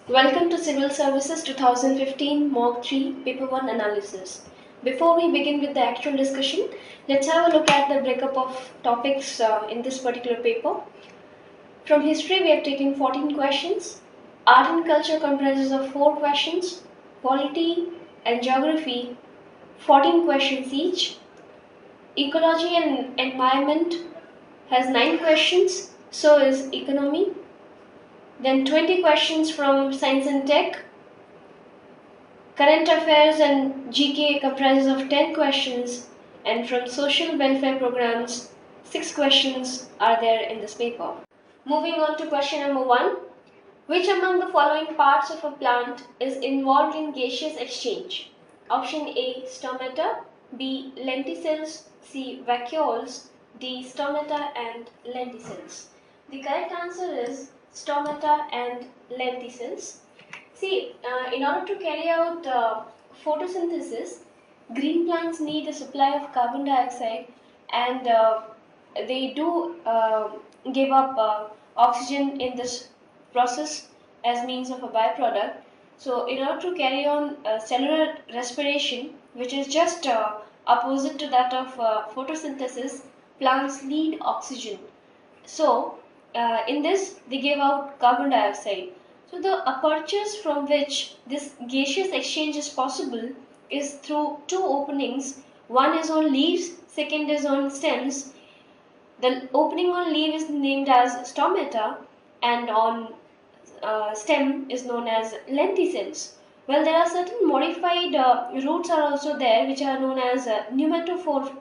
Welcome to Civil Services 2015 Mock 3 Paper 1 Analysis. Before we begin with the actual discussion, let's have a look at the breakup of topics in this particular paper. From history, we have taken 14 questions. Art and culture comprises of 4 questions. Polity and geography, 14 questions each. Ecology and environment has 9 questions, so is economy. Then 20 questions from science and tech. Current affairs and GK comprises of 10 questions, and from social welfare programs, 6 questions are there in this paper. Moving on to question number 1. Which among the following parts of a plant is involved in gaseous exchange? Option A, stomata, B, lenticels, C, vacuoles, D, stomata and lenticels. The correct answer is stomata and lenticels. See, in order to carry out photosynthesis, green plants need a supply of carbon dioxide, and they do give up oxygen in this process as means of a byproduct. So, in order to carry on cellular respiration, which is just opposite to that of photosynthesis, plants need oxygen. So, in this, they give out carbon dioxide. So, the apertures from which this gaseous exchange is possible is through two openings. One is on leaves, second is on stems. The opening on leaf is named as stomata, and on stem is known as lenticels. Well, there are certain modified roots are also there, which are known as pneumatophore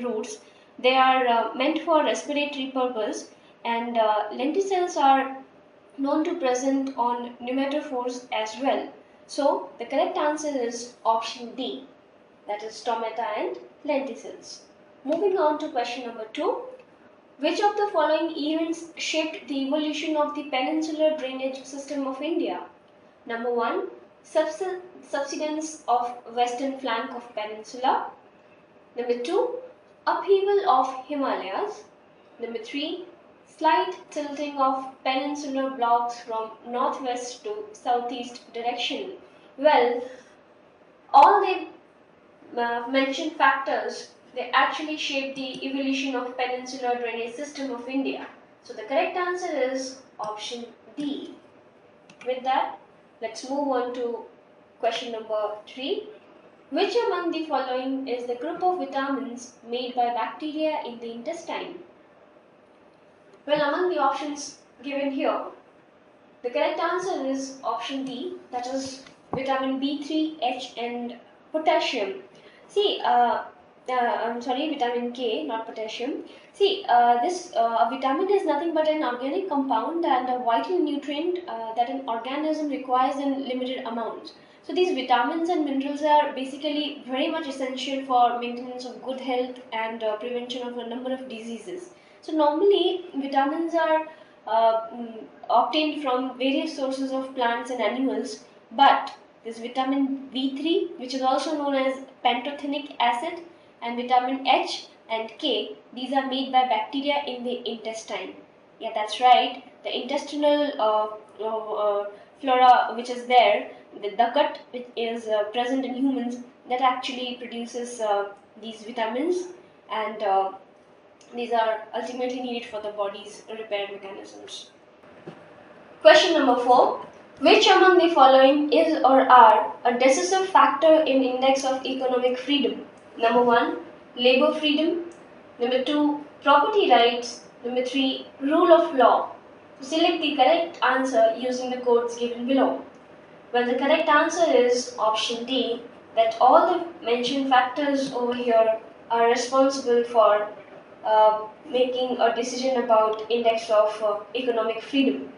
roots. They are meant for respiratory purpose, and lenticels are known to present on pneumatophores as well. So the correct answer is option D, that is stomata and lenticels. Moving on to question number 2. Which of the following events shaped the evolution of the peninsular drainage system of India? Number 1. Subsidence of western flank of peninsula. Number 2. Upheaval of Himalayas. Number 3. Slight tilting of peninsular blocks from northwest to southeast direction. Well, all the mentioned factors, they actually shape the evolution of peninsular drainage system of India. So the correct answer is option D. With that, let's move on to question number 3. Which among the following is the group of vitamins made by bacteria in the intestine? Well, among the options given here, the correct answer is option D, that is vitamin B3, H and potassium. See, vitamin K, not potassium. See, this vitamin is nothing but an organic compound and a vital nutrient that an organism requires in limited amounts. So these vitamins and minerals are basically very much essential for maintenance of good health and prevention of a number of diseases. So normally vitamins are obtained from various sources of plants and animals, but this vitamin B3, which is also known as pantothenic acid, and vitamin H and K, these are made by bacteria in the intestine. Yeah, that's right. The intestinal flora which is there, the gut which is present in humans, that actually produces these vitamins, and these are ultimately needed for the body's repair mechanisms. Question number 4. Which among the following is or are a decisive factor in index of economic freedom? Number 1, labor freedom. Number 2, property rights. Number 3, rule of law. So select the correct answer using the codes given below. Well, the correct answer is option D, that all the mentioned factors over here are responsible for making a decision about index of economic freedom.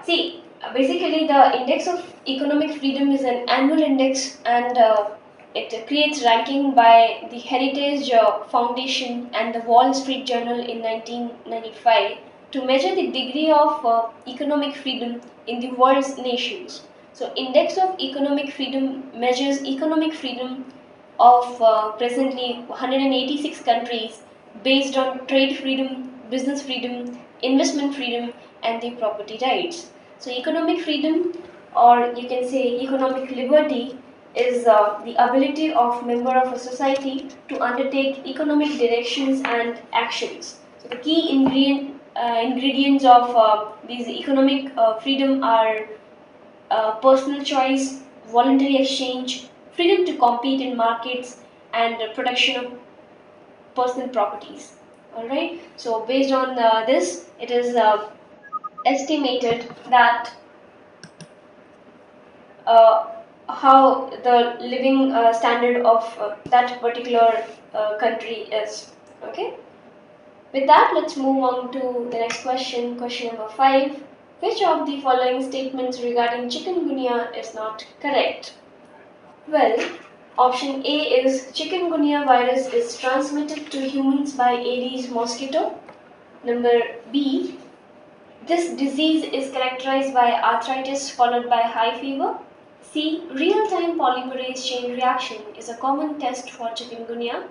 See, basically the index of economic freedom is an annual index, and it creates ranking by the Heritage Foundation and the Wall Street Journal in 1995 to measure the degree of economic freedom in the world's nations. So index of economic freedom measures economic freedom of presently 186 countries based on trade freedom, business freedom, investment freedom and the property rights. So economic freedom, or you can say economic liberty, is the ability of member of a society to undertake economic directions and actions. So the key ingredients of these economic freedom are personal choice, voluntary exchange, freedom to compete in markets, and protection of personal properties. Alright, so based on this, it is estimated that uh, how the living standard of that particular country is. Okay. With that, let's move on to the next question. Question number 5. Which of the following statements regarding chikungunya is not correct? Well, option A is chikungunya virus is transmitted to humans by Aedes mosquito. Number B, this disease is characterized by arthritis followed by high fever. C, real-time polymerase chain reaction is a common test for chikungunya.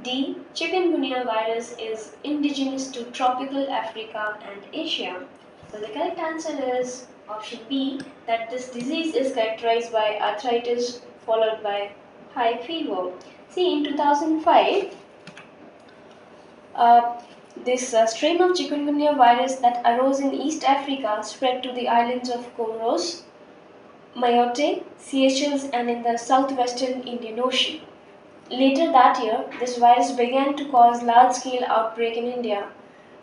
D, chikungunya virus is indigenous to tropical Africa and Asia. So the correct answer is option B, that this disease is characterized by arthritis followed by high fever. See, in 2005, uh, this strain of chikungunya virus that arose in East Africa spread to the islands of Comoros, Mayotte, Seychelles, and in the southwestern Indian Ocean. Later that year, this virus began to cause large-scale outbreak in India.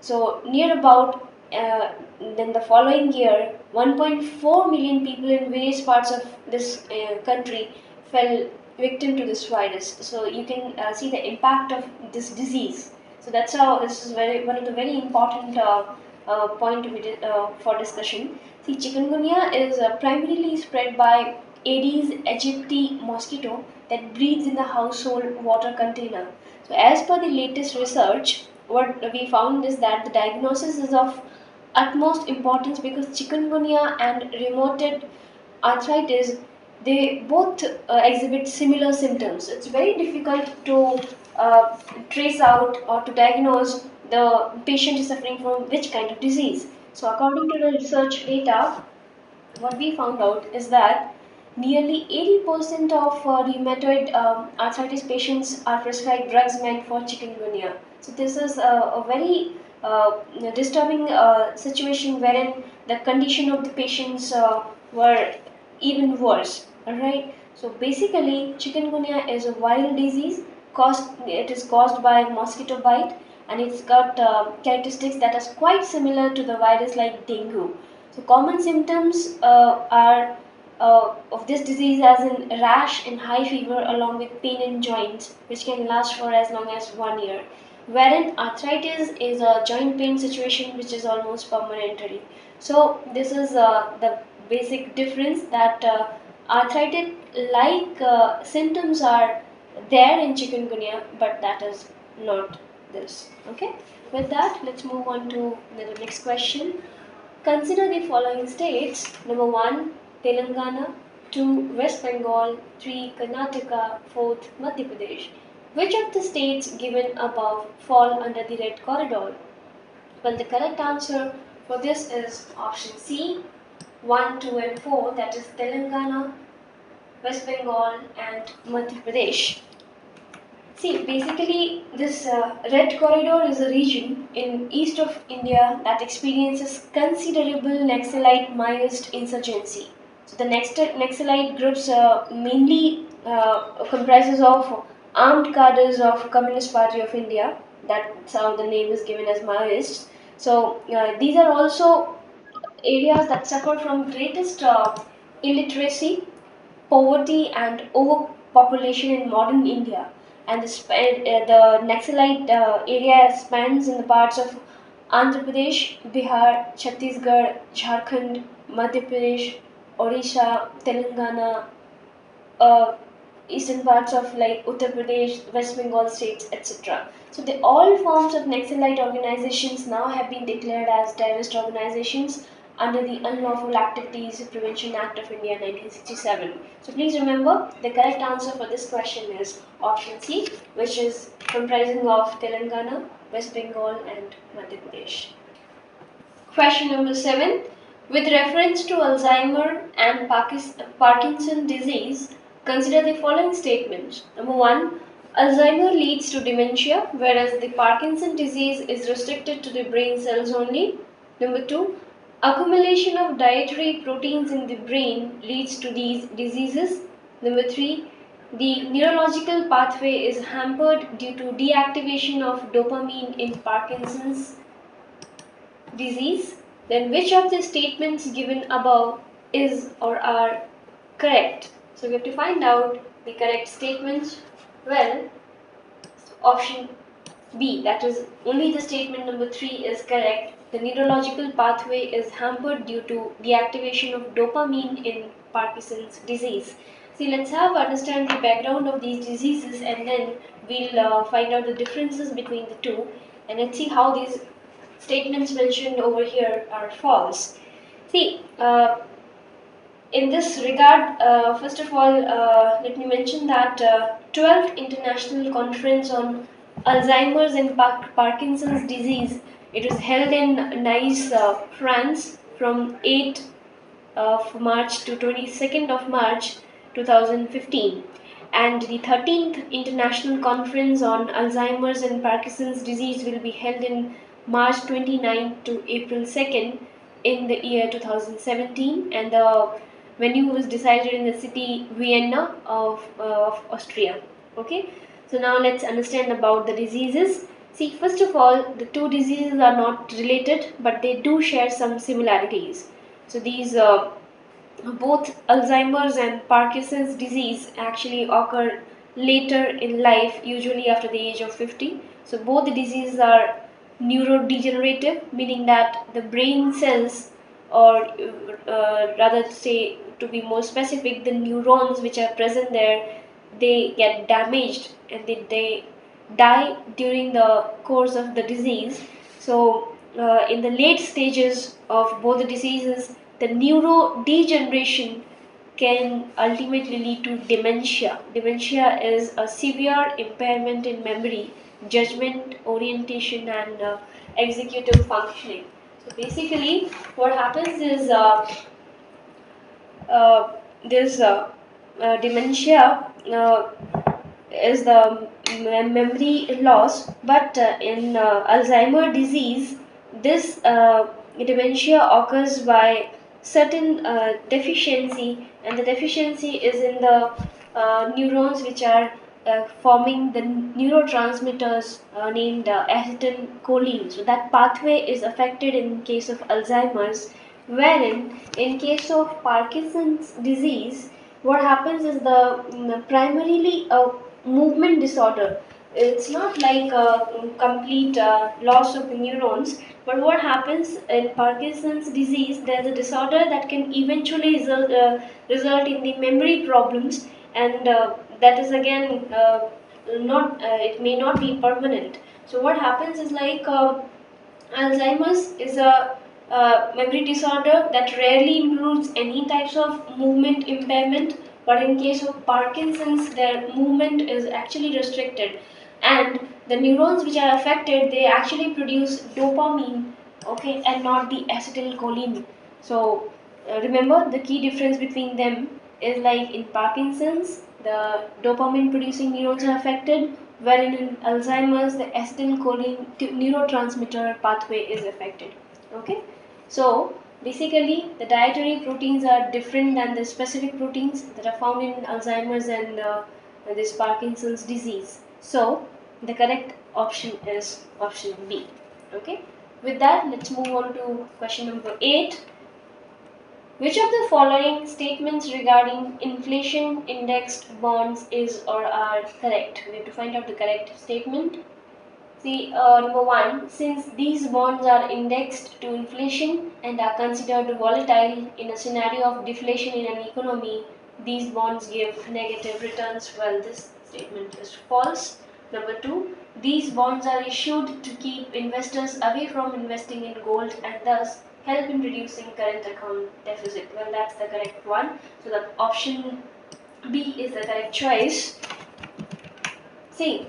So near about then the following year, 1.4 million people in various parts of this country fell victim to this virus. So you can see the impact of this disease. So that's how this is one of the very important point for discussion. See, chikungunya is primarily spread by Aedes aegypti mosquito that breeds in the household water container. So, as per the latest research, what we found is that the diagnosis is of utmost importance because chikungunya and rheumatoid arthritis, they both exhibit similar symptoms. It's very difficult to trace out or to diagnose the patient is suffering from which kind of disease. So according to the research data, what we found out is that nearly 80% of rheumatoid arthritis patients are prescribed drugs meant for chikungunya. So this is a very disturbing situation wherein the condition of the patients were even worse. Alright. So basically, chikungunya is a viral disease. It is caused by mosquito bite, and it's got characteristics that are quite similar to the virus like dengue. So common symptoms are of this disease as in rash and high fever along with pain in joints, which can last for as long as 1 year. Wherein arthritis is a joint pain situation which is almost permanently. So this is the basic difference, that arthritis like symptoms are there in chikungunya, but that is not this. Okay. With that, let's move on to the next question. Consider the following states. Number 1, Telangana. 2, West Bengal. 3, Karnataka. 4th, Madhya Pradesh. Which of the states given above fall under the red corridor? Well, the correct answer for this is option C, 1, 2 and 4, that is Telangana, West Bengal and Madhya Pradesh. See, basically this red corridor is a region in east of India that experiences considerable Naxalite Maoist insurgency. So the Naxalite groups mainly comprises of armed cadres of Communist Party of India. That's how the name is given as Maoists. So these are also areas that suffer from greatest illiteracy, poverty and overpopulation in modern India. And the Naxalite area spans in the parts of Andhra Pradesh, Bihar, Chhattisgarh, Jharkhand, Madhya Pradesh, Odisha, Telangana, uh, eastern parts of like Uttar Pradesh, West Bengal states, etc. So all forms of Naxalite organizations now have been declared as terrorist organizations under the Unlawful Activities Prevention Act of India 1967. So please remember, the correct answer for this question is option C, which is comprising of Telangana, West Bengal and Madhya Pradesh. Question number 7. With reference to Alzheimer and Parkinson disease, consider the following statements. Number 1, Alzheimer leads to dementia, whereas the Parkinson disease is restricted to the brain cells only. Number 2, accumulation of dietary proteins in the brain leads to these diseases. Number 3, the neurological pathway is hampered due to deactivation of dopamine in Parkinson's disease. Then which of the statements given above is or are correct? So we have to find out the correct statements. Well, option B, that is only the statement number 3 is correct. The neurological pathway is hampered due to deactivation of dopamine in Parkinson's disease. See, let's have understand the background of these diseases, and then we'll find out the differences between the two, and let's see how these statements mentioned over here are false. See, in this regard, first of all, let me mention that 12th International Conference on Alzheimer's and Parkinson's disease, it was held in Nice, France from 8th of March to 22nd of March 2015. And the 13th International Conference on Alzheimer's and Parkinson's disease will be held in March 29 to April 2nd in the year 2017, and the venue was decided in the city Vienna of Austria. Okay, so now let's understand about the diseases. See, first of all, the two diseases are not related, but they do share some similarities. So these both Alzheimer's and Parkinson's disease actually occur later in life, usually after the age of 50. So both the diseases are neurodegenerative, meaning that the brain cells, or rather say to be more specific, the neurons which are present there, they get damaged and they die during the course of the disease. So in the late stages of both the diseases, the neurodegeneration can ultimately lead to dementia. Dementia is a severe impairment in memory, judgment, orientation, and executive functioning. So basically, what happens is this dementia is the memory loss, but in Alzheimer disease, this dementia occurs by certain deficiency, and the deficiency is in the neurons which are forming the neurotransmitters named acetylcholine. So that pathway is affected in case of Alzheimer's, wherein in case of Parkinson's disease, what happens is the primarily a movement disorder. It's not like a complete loss of the neurons, but what happens in Parkinson's disease, there's a disorder that can eventually result in the memory problems, and that is again not it may not be permanent. So what happens is like Alzheimer's is a memory disorder that rarely includes any types of movement impairment, but in case of Parkinson's, their movement is actually restricted, and the neurons which are affected, they actually produce dopamine, okay, and not the acetylcholine. So remember, the key difference between them is like in Parkinson's, the dopamine producing neurons are affected, wherein in Alzheimer's, the acetylcholine neurotransmitter pathway is affected. Okay, so basically the dietary proteins are different than the specific proteins that are found in Alzheimer's and this Parkinson's disease. So the correct option is option B. Okay, with that, let's move on to question number 8. Which of the following statements regarding inflation indexed bonds is or are correct? We have to find out the correct statement. See, number 1, since these bonds are indexed to inflation and are considered volatile in a scenario of deflation in an economy, these bonds give negative returns. Well, this statement is false. Number 2, these bonds are issued to keep investors away from investing in gold and thus help in reducing current account deficit. Well, that's the correct one. So the option B is the correct choice. See,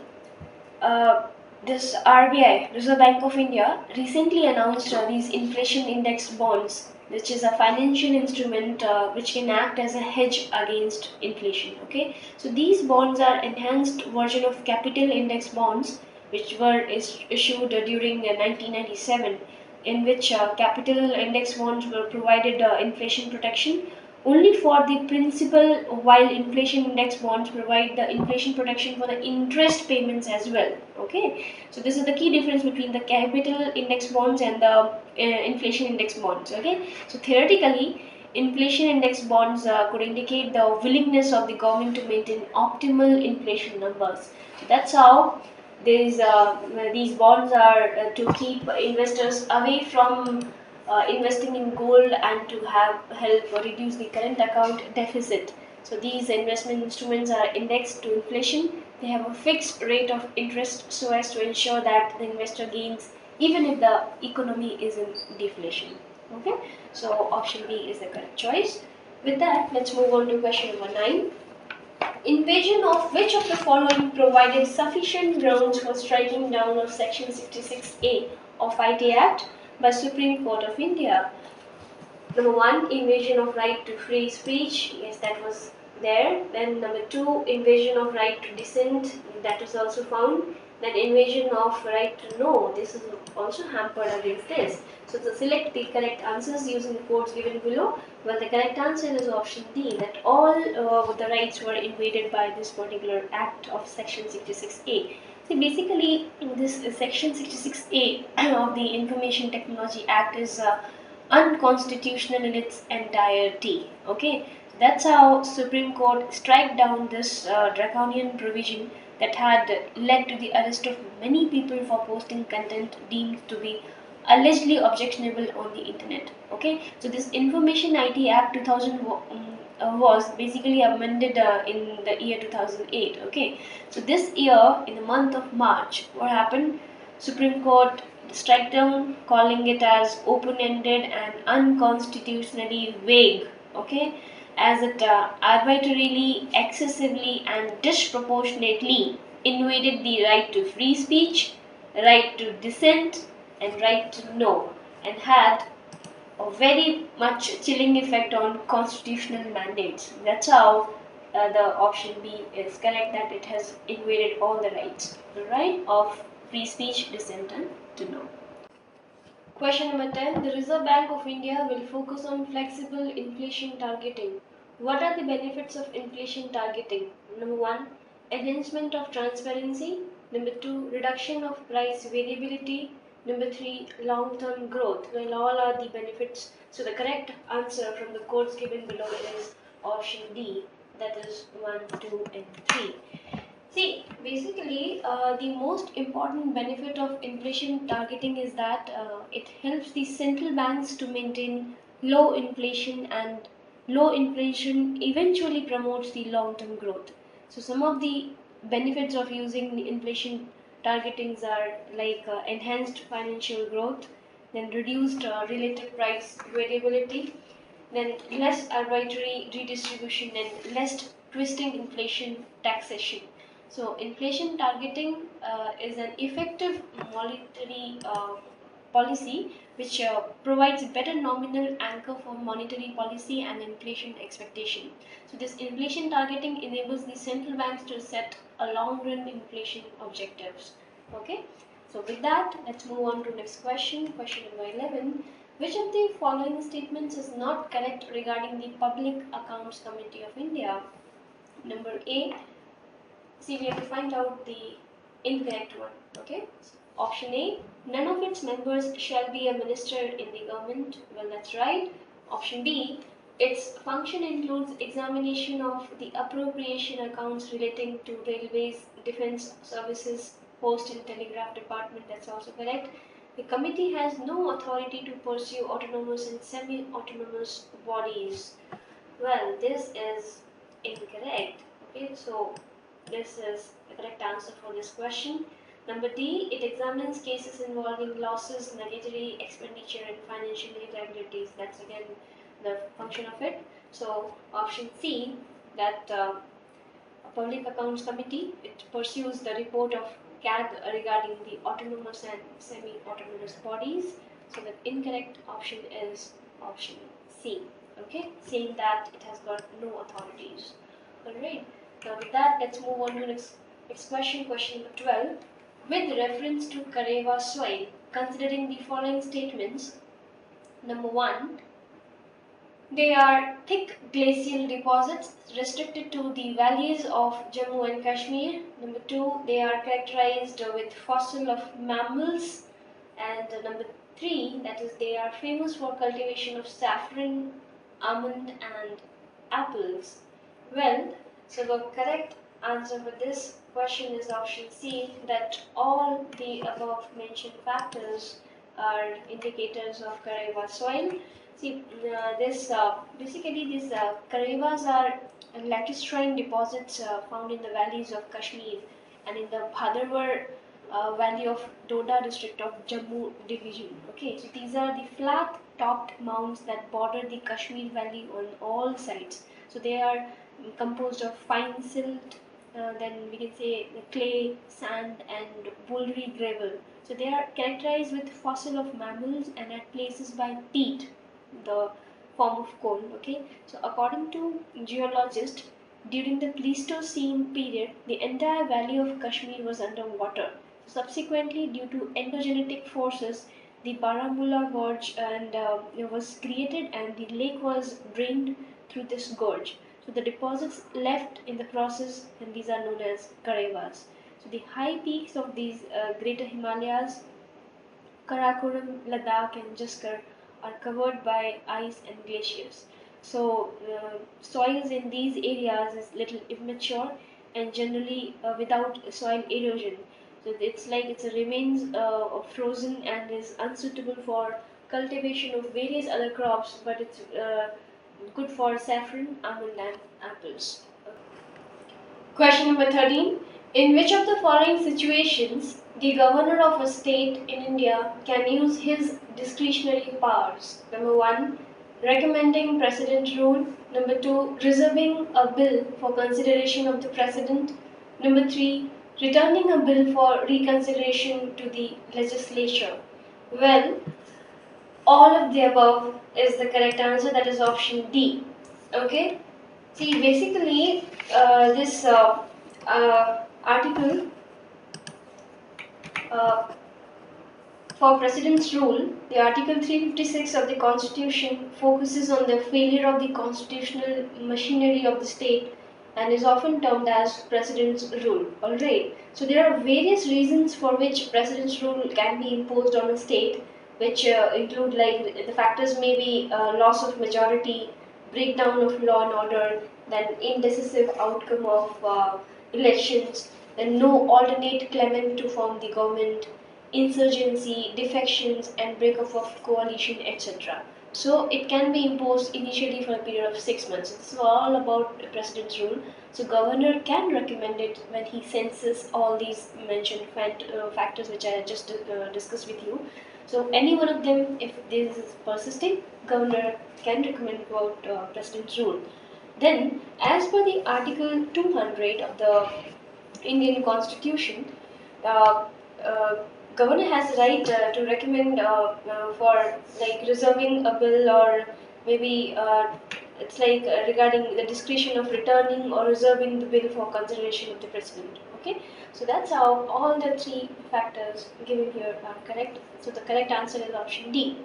this RBI, Reserve Bank of India, recently announced these inflation indexed bonds, which is a financial instrument which can act as a hedge against inflation. Okay, so these bonds are enhanced version of capital index bonds, which were issued during 1997, in which capital index bonds were provided inflation protection only for the principal, while inflation index bonds provide the inflation protection for the interest payments as well. Okay, so this is the key difference between the capital index bonds and the inflation index bonds. Okay, so theoretically, inflation index bonds could indicate the willingness of the government to maintain optimal inflation numbers. So that's how these bonds are to keep investors away from investing in gold and to have help reduce the current account deficit. So these investment instruments are indexed to inflation. They have a fixed rate of interest so as to ensure that the investor gains even if the economy is in deflation. Okay, so option B is the correct choice. With that, let's move on to question number 9. Invasion of which of the following provided sufficient grounds for striking down of Section 66A of IT Act by Supreme Court of India? Number 1, invasion of right to free speech. Yes, that was there. Then number 2, invasion of right to dissent. That was also found. Then invasion of right to know. This is also hampered against this. So to select the correct answers using the codes given below. Well, the correct answer is option D, that all the rights were invaded by this particular act of Section 66A. See, basically, this Section 66A of the Information Technology Act is unconstitutional in its entirety. Okay, that's how Supreme Court strike down this draconian provision that had led to the arrest of many people for posting content deemed to be allegedly objectionable on the internet. Okay, so this Information IT Act 2000 was basically amended in the year 2008. Okay, so this year in the month of March, what happened? Supreme Court strike down, calling it as open-ended and unconstitutionally vague. Okay, as it arbitrarily, excessively, and disproportionately invaded the right to free speech, right to dissent, and right to know, and had a very much chilling effect on constitutional mandates. That's how the option B is correct, that it has invaded all the rights, the right of free speech, dissent, and to know. Question number 10. The Reserve Bank of India will focus on flexible inflation targeting. What are the benefits of inflation targeting? Number 1, enhancement of transparency. Number 2, reduction of price variability. Number 3, long-term growth. Well, all are the benefits. So the correct answer from the codes given below is option D. That is 1, 2, and 3. See, basically, the most important benefit of inflation targeting is that it helps the central banks to maintain low inflation, and low inflation eventually promotes the long-term growth. So some of the benefits of using the inflation targetings are like enhanced financial growth, then reduced relative price variability, then less arbitrary redistribution, and less twisting inflation taxation. So inflation targeting is an effective monetary policy which provides a better nominal anchor for monetary policy and inflation expectation. So this inflation targeting enables the central banks to set a long-run inflation objectives. Okay. So with that, let's move on to next question. Question number 11. Which of the following statements is not correct regarding the Public Accounts Committee of India? Number A. See, we have to find out the incorrect one. Okay. Option A. None of its members shall be a minister in the government. Well, that's right. Option B. Its function includes examination of the appropriation accounts relating to railways, defense services, post and telegraph department. That's also correct. The committee has no authority to pursue autonomous and semi-autonomous bodies. Well, this is incorrect. Okay, so this is the correct answer for this question. Number D, it examines cases involving losses, negatory expenditure, and financial irregularities. That's again the function of it. So option C, that a Public Accounts Committee, it pursues the report of CAG regarding the autonomous and semi-autonomous bodies. So the incorrect option is option C. Okay, saying that it has got no authorities. Alright, now with that, let's move on to next question, question number 12. With reference to Kareva soil, considering the following statements. Number 1, they are thick glacial deposits restricted to the valleys of Jammu and Kashmir. Number 2, they are characterized with fossil of mammals. And number 3, that is, they are famous for cultivation of saffron, almond, and apples. Well, so the correct answer for this question is option C, that all the above mentioned factors are indicators of Kareva soil. See, basically these Karevas are lacustrine deposits found in the valleys of Kashmir and in the Bhadarwar valley of Doda district of Jammu division. Okay, so these are the flat topped mounds that border the Kashmir valley on all sides. So they are composed of fine silt, then we can say the clay, sand, and bouldery gravel. So they are characterized with fossil of mammals and at places by peat, the form of coal. Okay, so according to geologists, during the Pleistocene period, the entire valley of Kashmir was underwater. Subsequently, due to endogenetic forces, the Baramulla Gorge was created, and the lake was drained through this gorge. So the deposits left in the process, and these are known as Karevas. So the high peaks of these greater Himalayas, Karakoram, Ladakh, and Jaskar, are covered by ice and glaciers. So soils in these areas is little immature and generally without soil erosion. So it's like it's a remains frozen and is unsuitable for cultivation of various other crops, but it's good for saffron, almond, and apples. Question number 13. In which of the following situations the governor of a state in India can use his discretionary powers? Number 1, recommending president rule. Number 2, reserving a bill for consideration of the president. Number 3, returning a bill for reconsideration to the legislature. Well, all of the above is the correct answer, that is option D. Okay? See, basically, this article uh, for President's rule, the Article 356 of the Constitution focuses on the failure of the constitutional machinery of the state and is often termed as President's rule. Alright, so there are various reasons for which President's rule can be imposed on a state, which include like the factors may be loss of majority, breakdown of law and order, then indecisive outcome of elections, then no alternate claimant to form the government, insurgency, defections, and breakup of coalition, etc. So it can be imposed initially for a period of 6 months. This is all about the president's rule. So governor can recommend it when he senses all these mentioned factors which I just discussed with you. So any one of them, if this is persisting, governor can recommend about president's rule. Then, as per the Article 200 of the Indian Constitution, uh, uh, governor has the right to recommend for like reserving a bill, or maybe it's like regarding the discretion of returning or reserving the bill for consideration of the president. Okay, so that's how all the three factors given here are correct. So the correct answer is option D.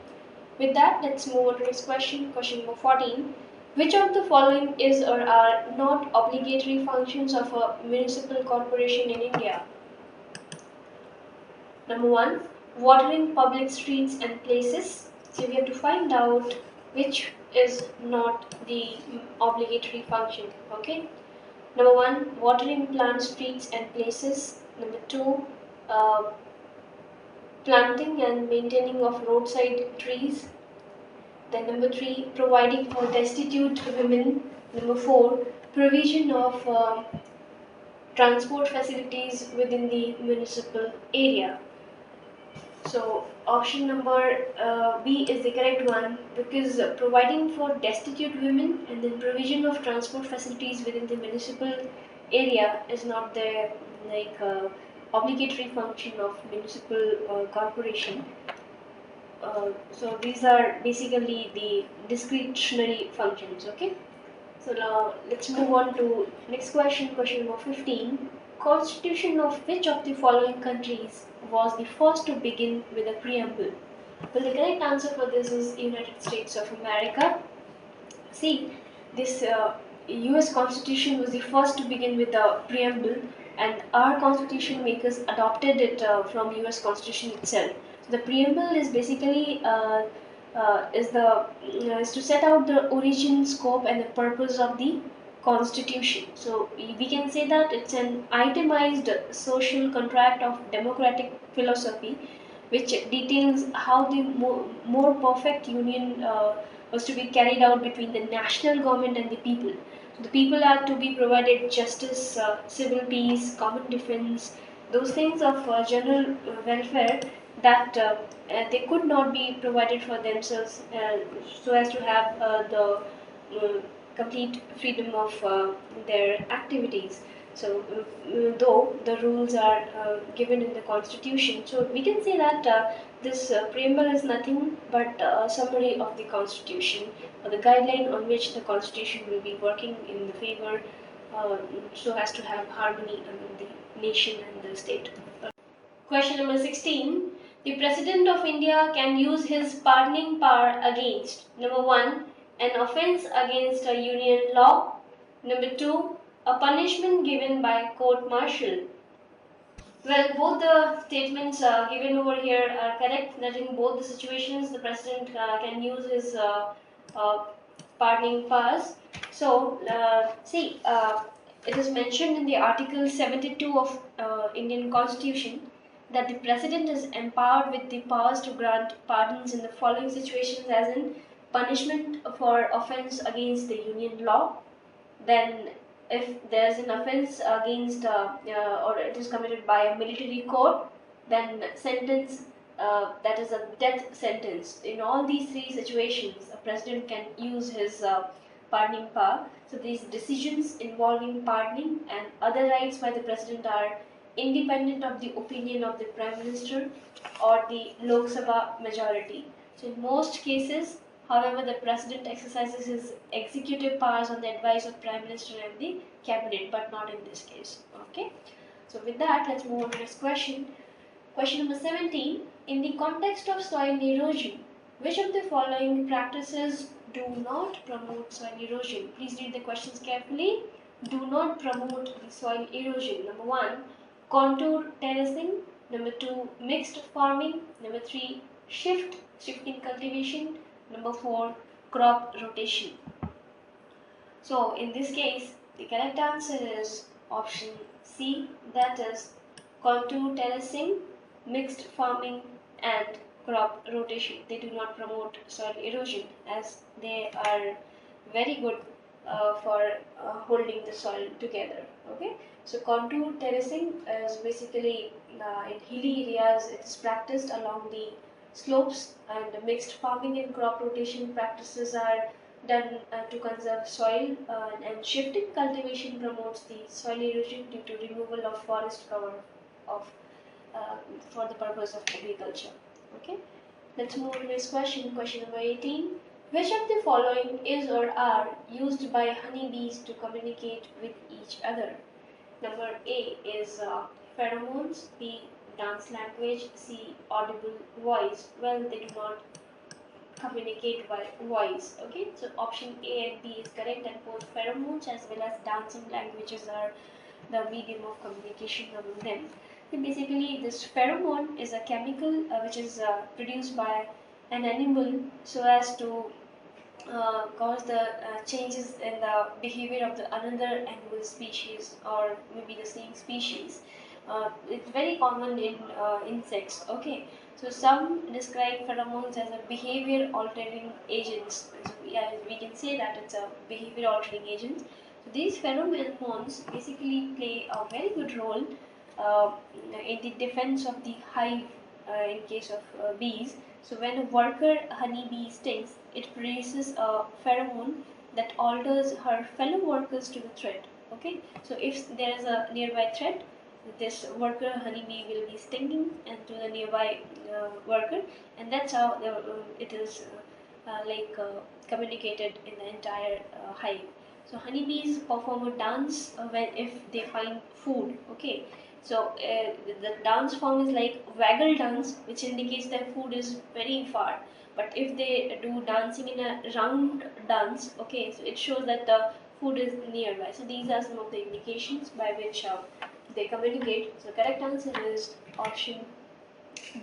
With that, let's move on to next question. Question number 14. Which of the following is or are not obligatory functions of a municipal corporation in India? Number 1, watering public streets and places. So we have to find out which is not the obligatory function. Okay. Number 1, watering plant streets and places. Number 2, uh, planting and maintaining of roadside trees. Then number 3, providing for destitute women. Number 4, provision of transport facilities within the municipal area. So option number B is the correct one, because providing for destitute women and then provision of transport facilities within the municipal area is not the obligatory function of municipal corporation. So these are basically the discretionary functions. Okay. So now let's move on to next question, question number 15. Constitution of which of the following countries was the first to begin with a preamble? Well, the correct answer for this is United States of America. See, this US Constitution was the first to begin with the preamble, and our constitution makers adopted it from US Constitution itself. So the preamble is basically is to set out the origin, scope, and the purpose of the constitution. So we can say that it's an itemized social contract of democratic philosophy, which details how the more perfect union was to be carried out between the national government and the people. So the people are to be provided justice, civil peace, common defense, those things of general welfare that they could not be provided for themselves, so as to have the complete freedom of their activities. So, though the rules are given in the constitution, so we can say that this preamble is nothing but a summary of the constitution, or the guideline on which the constitution will be working in the favor, so as to have harmony among the nation and the state. Question number 16. The President of India can use his pardoning power against number 1. An offence against a union law. Number 2. A punishment given by court martial. Well, both the statements given over here are correct. That in both the situations, the president can use his uh, pardoning powers. So, it is mentioned in the Article 72 of Indian Constitution that the president is empowered with the powers to grant pardons in the following situations, as in punishment for offence against the union law, then if there is an offence against or it is committed by a military court, then sentence, that is a death sentence. In all these three situations, a president can use his pardoning power. So these decisions involving pardoning and other rights by the president are independent of the opinion of the prime minister or the Lok Sabha majority. So in most cases, however, the president exercises his executive powers on the advice of prime minister and the cabinet, but not in this case. Okay. So with that, let's move on to this question. Question number 17. In the context of soil erosion, which of the following practices do not promote soil erosion? Please read the questions carefully. Do not promote the soil erosion. Number 1. Contour terracing. Number 2. Mixed farming. Number 3. Shifting cultivation. Number 4. Crop rotation. So in this case, the correct answer is option C, that is contour terracing, mixed farming, and crop rotation. They do not promote soil erosion, as they are very good for holding the soil together. Okay, so contour terracing is basically in hilly areas. It is practiced along the slopes, and mixed farming and crop rotation practices are done to conserve soil, and shifting cultivation promotes the soil erosion due to removal of forest cover of for the purpose of agriculture. Okay, let's move to this question. Question number 18. Which of the following is or are used by honeybees to communicate with each other? Number A is pheromones, B dance language, C audible voice. Well, they do not communicate by voice. Okay, so option A and B is correct, and both pheromones as well as dancing languages are the medium of communication among them. So basically, this pheromone is a chemical which is produced by an animal so as to cause the changes in the behavior of the another animal species, or maybe the same species. It's very common in insects. Okay, so some describe pheromones as a behavior altering agents. So yeah, we can say that it's a behavior altering agent. So these pheromones basically play a very good role in the defense of the hive in case of bees. So when a worker honeybee stings, it produces a pheromone that alters her fellow workers to the threat. Okay, so if there is a nearby threat, this worker honeybee will be stinging and to the nearby worker, and that's how it is communicated in the entire hive. So honeybees perform a dance when if they find food. Okay, so the dance form is like waggle dance, which indicates that food is very far. But if they do dancing in a round dance, okay, so it shows that the food is nearby. So these are some of the indications by which they communicate. So the correct answer is option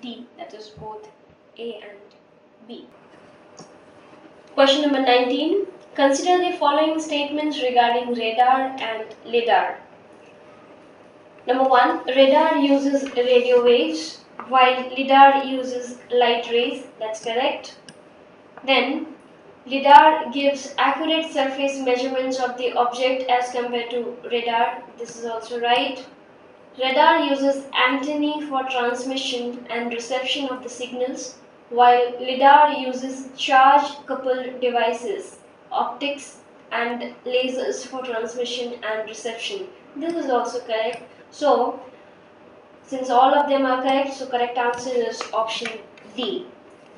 D, that is both A and B. Question number 19. Consider the following statements regarding radar and lidar. Number 1. Radar uses radio waves while lidar uses light rays. That's correct. Then lidar gives accurate surface measurements of the object as compared to radar. This is also right. Radar uses antennae for transmission and reception of the signals, while lidar uses charge-coupled devices, optics and lasers for transmission and reception. This is also correct. So, since all of them are correct, so correct answer is option D.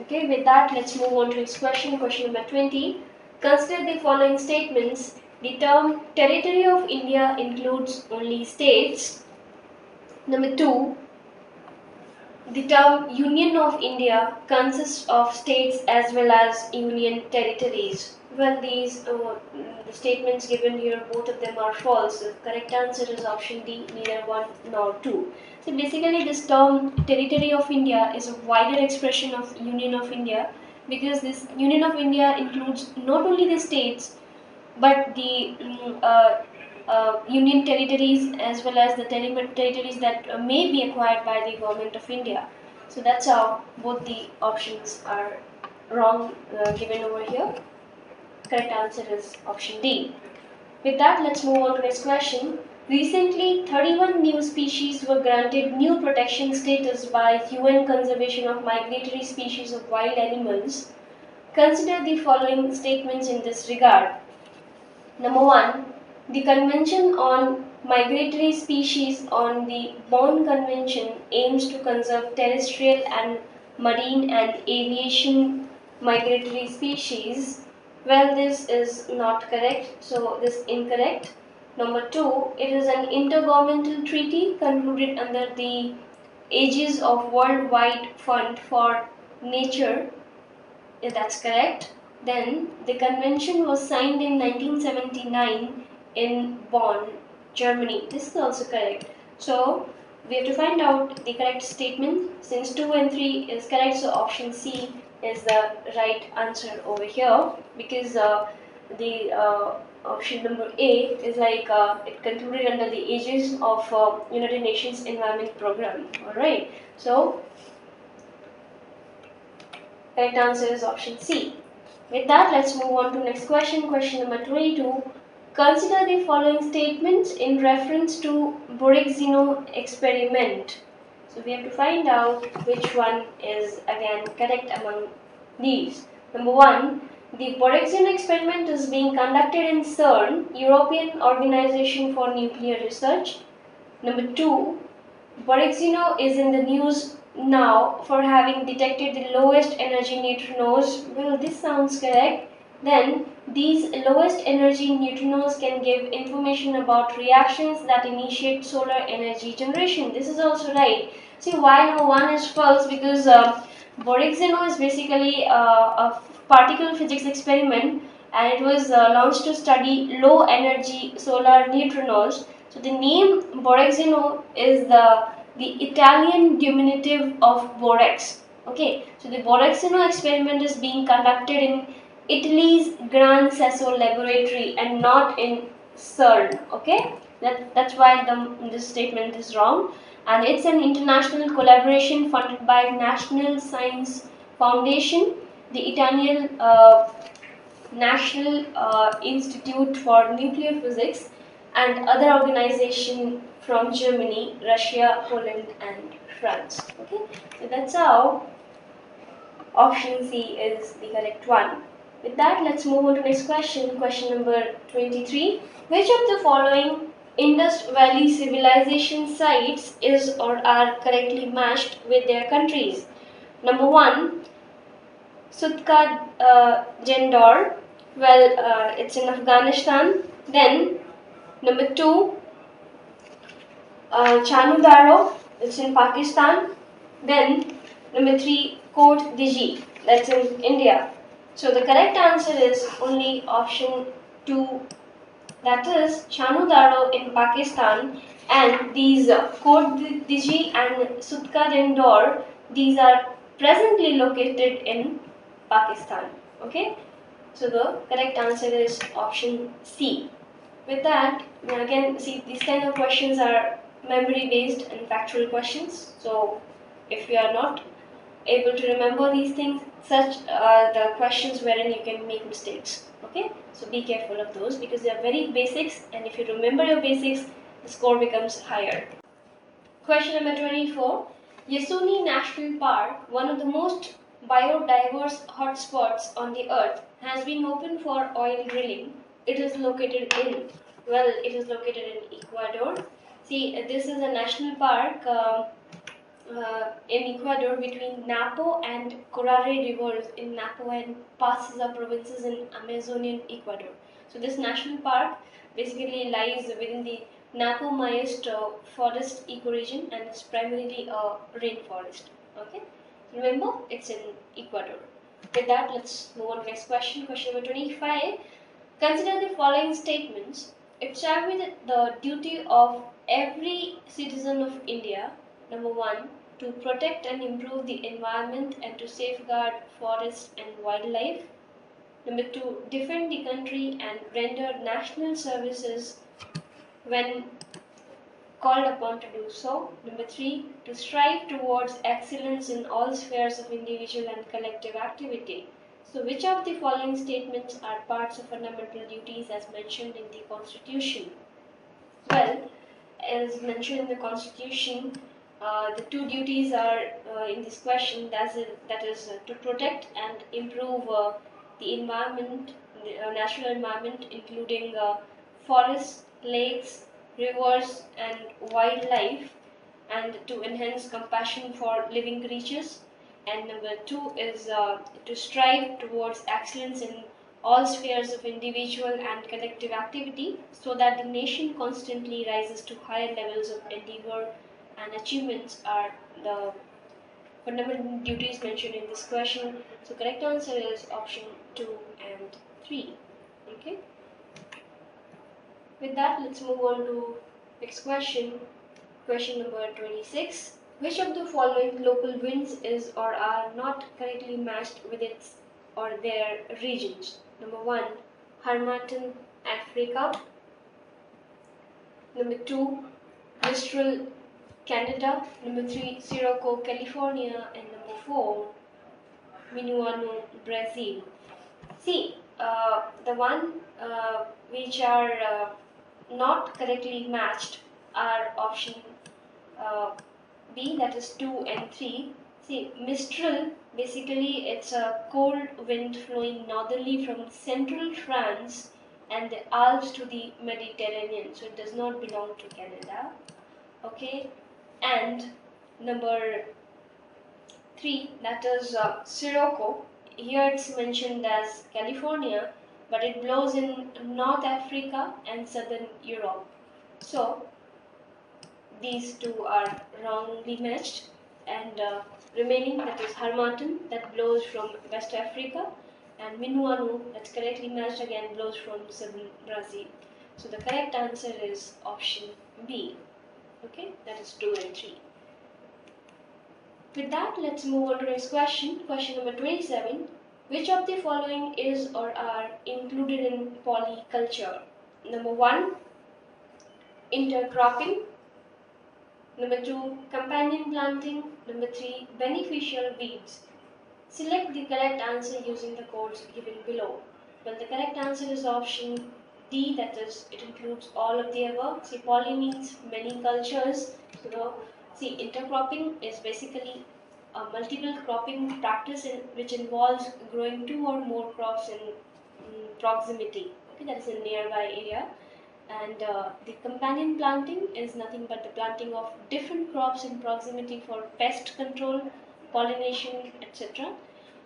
Okay, with that, let's move on to next question. Question number 20. Consider the following statements. The term territory of India includes only states. Number 2, the term Union of India consists of states as well as union territories. Well, the statements given here, both of them are false. The correct answer is option D, neither 1 nor 2. So basically this term territory of India is a wider expression of Union of India, because this Union of India includes not only the states but the union territories as well as the territories that may be acquired by the government of India. So that's how both the options are wrong given over here. Correct answer is option D. With that, let's move on to next question. Recently, 31 new species were granted new protection status by UN Conservation of Migratory Species of Wild Animals. Consider the following statements in this regard. Number 1. The Convention on Migratory Species on the Bonn Convention aims to conserve terrestrial and marine and aviation migratory species. Well, this is not correct, so this is incorrect. Number 2. It is an intergovernmental treaty concluded under the aegis of Worldwide Fund for Nature. That's correct. Then the convention was signed in 1979 in Bonn, Germany. This is also correct. So we have to find out the correct statement. Since 2 and 3 is correct, so option C is the right answer over here, because the option number A is like it concluded under the aegis of United Nations Environment Program. Alright, so correct answer is option C. With that, let's move on to next question. Question number 22. Consider the following statements in reference to Borexino experiment. So we have to find out which one is again correct among these. Number 1. The Borexino experiment is being conducted in CERN, European Organization for Nuclear Research. Number 2. Borexino is in the news now for having detected the lowest energy neutrinos. Well, this sounds correct. Then these lowest energy neutrinos can give information about reactions that initiate solar energy generation. This is also right. See why number 1 is false, because Borexino is basically a particle physics experiment, and it was launched to study low energy solar neutrinos. So the name Borexino is the Italian diminutive of borax. Okay, so the Borexino experiment is being conducted in Italy's Gran Sasso laboratory and not in CERN. Okay, that's why this statement is wrong. And it's an international collaboration funded by National Science Foundation, the Italian National Institute for Nuclear Physics, and other organizations from Germany, Russia, Poland, and France. Okay, so that's how option C is the correct one. With that, let's move on to next question. Question number 23. Which of the following Indus Valley civilization sites is or are correctly matched with their countries? Number 1, Sutka Jendor. Well, it's in Afghanistan. Then number 2, Chanudaro. It's in Pakistan. Then number 3, Kot Diji. That's in India. So the correct answer is only option 2, that is Chanudaro in Pakistan, and these Kot Diji and Sutka Jendor, these are presently located in Pakistan. Okay, so the correct answer is option C. With that, again, see, these kind of questions are memory based and factual questions. So if you are not able to remember these things, such are the questions wherein you can make mistakes. Okay, so be careful of those because they are very basics, and if you remember your basics, the score becomes higher. Question number 24. Yasuni National Park, one of the most biodiverse hotspots on the earth, has been open for oil drilling. It is located in, well, it is located in Ecuador. See, this is a national park in Ecuador between Napo and Corare rivers in Napo and Pasza provinces in Amazonian Ecuador. So this national park basically lies within the Napo Maest forest ecoregion and is primarily a rainforest. Okay, remember it's in Ecuador. With that, let's move on to the next question. Question number 25. Consider the following statements. It shall be the duty of every citizen of India, number 1, to protect and improve the environment and to safeguard forests and wildlife. Number 2, defend the country and render national services when called upon to do so. Number 3, to strive towards excellence in all spheres of individual and collective activity. So which of the following statements are parts of fundamental duties as mentioned in the Constitution? Well, as mentioned in the Constitution, the two duties are in this question, that is to protect and improve the environment, the natural environment, including forests, lakes, rivers, and wildlife, and to enhance compassion for living creatures. And number 2 is to strive towards excellence in all spheres of individual and collective activity so that the nation constantly rises to higher levels of endeavor and achievements are the fundamental duties mentioned in this question. So correct answer is option 2 and 3. Okay. With that, let's move on to next question. Question number 26. Which of the following local winds is or are not correctly matched with its or their regions? Number 1, Harmattan, Africa. Number 2, Mistral, Canada. Number 3, Sirocco, California. And number 4, Minuano, Brazil. See, the one which are not correctly matched are option B, that is 2 and 3. See, Mistral, basically it's a cold wind flowing northerly from central France and the Alps to the Mediterranean, so it does not belong to Canada. Okay, and number 3, that is Sirocco. Here it's mentioned as California, but it blows in North Africa and Southern Europe. So these two are wrongly matched, and remaining, that is Harmattan, that blows from West Africa, and Minuano, that's correctly matched, again blows from southern Brazil. So the correct answer is option B. Okay, that is 2 and 3. With that, let's move on to the next question. Question number 27. Which of the following is or are included in polyculture? Number 1, intercropping. Number 2, companion planting. Number 3, beneficial weeds. Select the correct answer using the codes given below. Well, the correct answer is option D, that is, it includes all of the above. See, poly means many cultures. So, see, intercropping is basically a multiple cropping practice which involves growing 2 or more crops in proximity. Okay, that is a nearby area. And the companion planting is nothing but the planting of different crops in proximity for pest control, pollination, etc.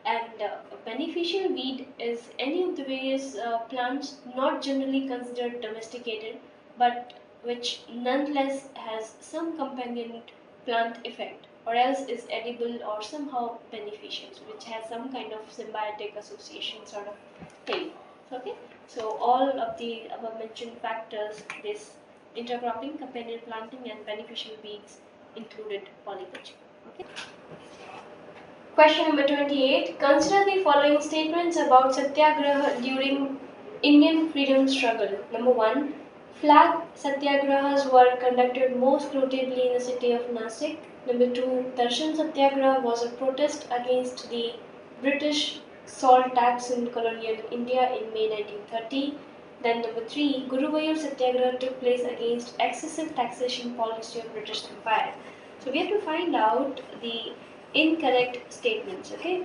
And a beneficial weed is any of the various plants not generally considered domesticated, but which nonetheless has some companion plant effect, or else is edible or somehow beneficial, so which has some kind of symbiotic association sort of thing. Okay, so all of the above mentioned factors, this intercropping, companion planting, and beneficial weeds included polyculture. Okay. Question number 28. Consider the following statements about satyagraha during Indian freedom struggle. Number 1. Flag satyagrahas were conducted most notably in the city of Nasik. Number 2. Darshan satyagraha was a protest against the British salt tax in colonial India in May 1930. Then number 3. Guruvayur satyagraha took place against excessive taxation policy of British Empire. So we have to find out the incorrect statements, okay,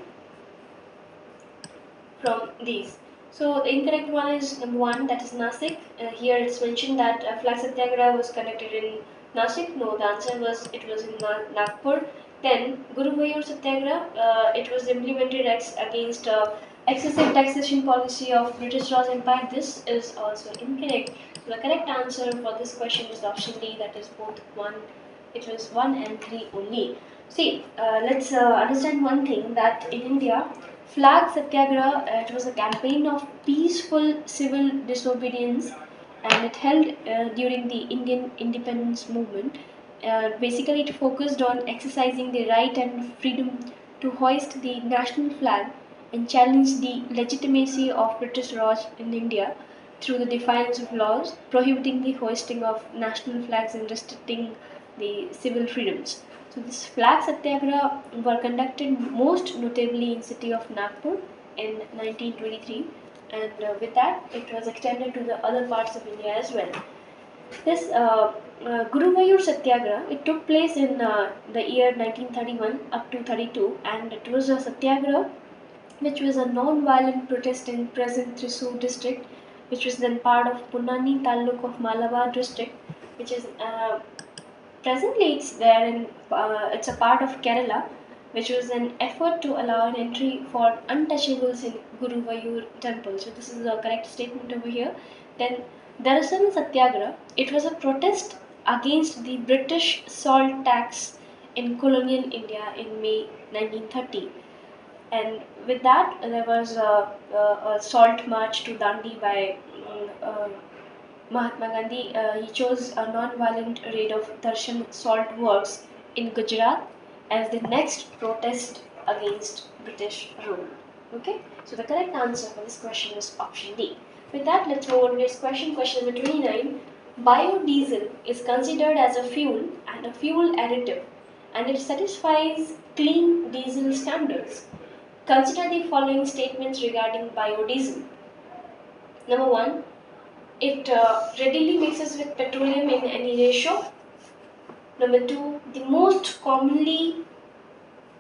from these. So the incorrect one is number 1, that is Nasik. Here it's mentioned that flag satyagraha was conducted in Nasik. No, the answer was it was in Nagpur. Then Guruvayur satyagraha, it was implemented against excessive taxation policy of British Raj Empire. This is also incorrect. So the correct answer for this question is option D, that is both 1. It was 1 and 3 only. See, let's understand one thing, that in India, Flag Satyagraha, it was a campaign of peaceful civil disobedience, and it held during the Indian independence movement. Basically, it focused on exercising the right and freedom to hoist the national flag and challenge the legitimacy of British Raj in India through the defiance of laws prohibiting the hoisting of national flags and restricting the civil freedoms. So this flag satyagraha were conducted most notably in city of Nagpur in 1923, and with that it was extended to the other parts of India as well. This Guruvayur Satyagraha, it took place in the year 1931 up to 32, and it was a satyagraha which was a non-violent protest in present Thrissur district, which was then part of Punani Taluk of Malabar district, which is presently it's there in it's a part of Kerala, which was an effort to allow an entry for untouchables in Guruvayur temple. So this is a correct statement over here. Then Darasan Satyagraha, it was a protest against the British salt tax in colonial India in May 1930. And with that, there was a salt march to Dandi by Mahatma Gandhi. He chose a non-violent raid of Darshan salt works in Gujarat as the next protest against British rule. Okay, so the correct answer for this question is option D. With that, let's move on to this question. Question number 29. Biodiesel is considered as a fuel and a fuel additive, and it satisfies clean diesel standards. Consider the following statements regarding biodiesel. Number 1. It readily mixes with petroleum in any ratio. Number 2. The most commonly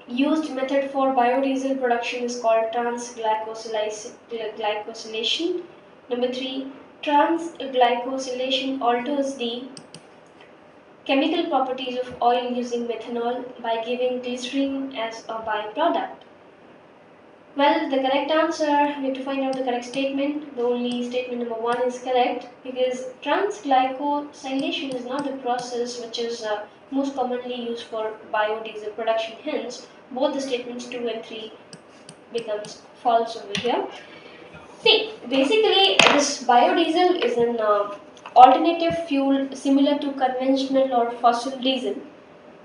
used method for biodiesel production is called transglycosylation. Number 3. Transglycosylation alters the chemical properties of oil using methanol by giving glycerin as a byproduct. Well, the correct answer, we have to find out the correct statement. The only statement number 1 is correct, because transglycosylation is not the process which is most commonly used for biodiesel production. Hence, both the statements 2 and 3 becomes false over here. See, basically this biodiesel is an alternative fuel similar to conventional or fossil diesel.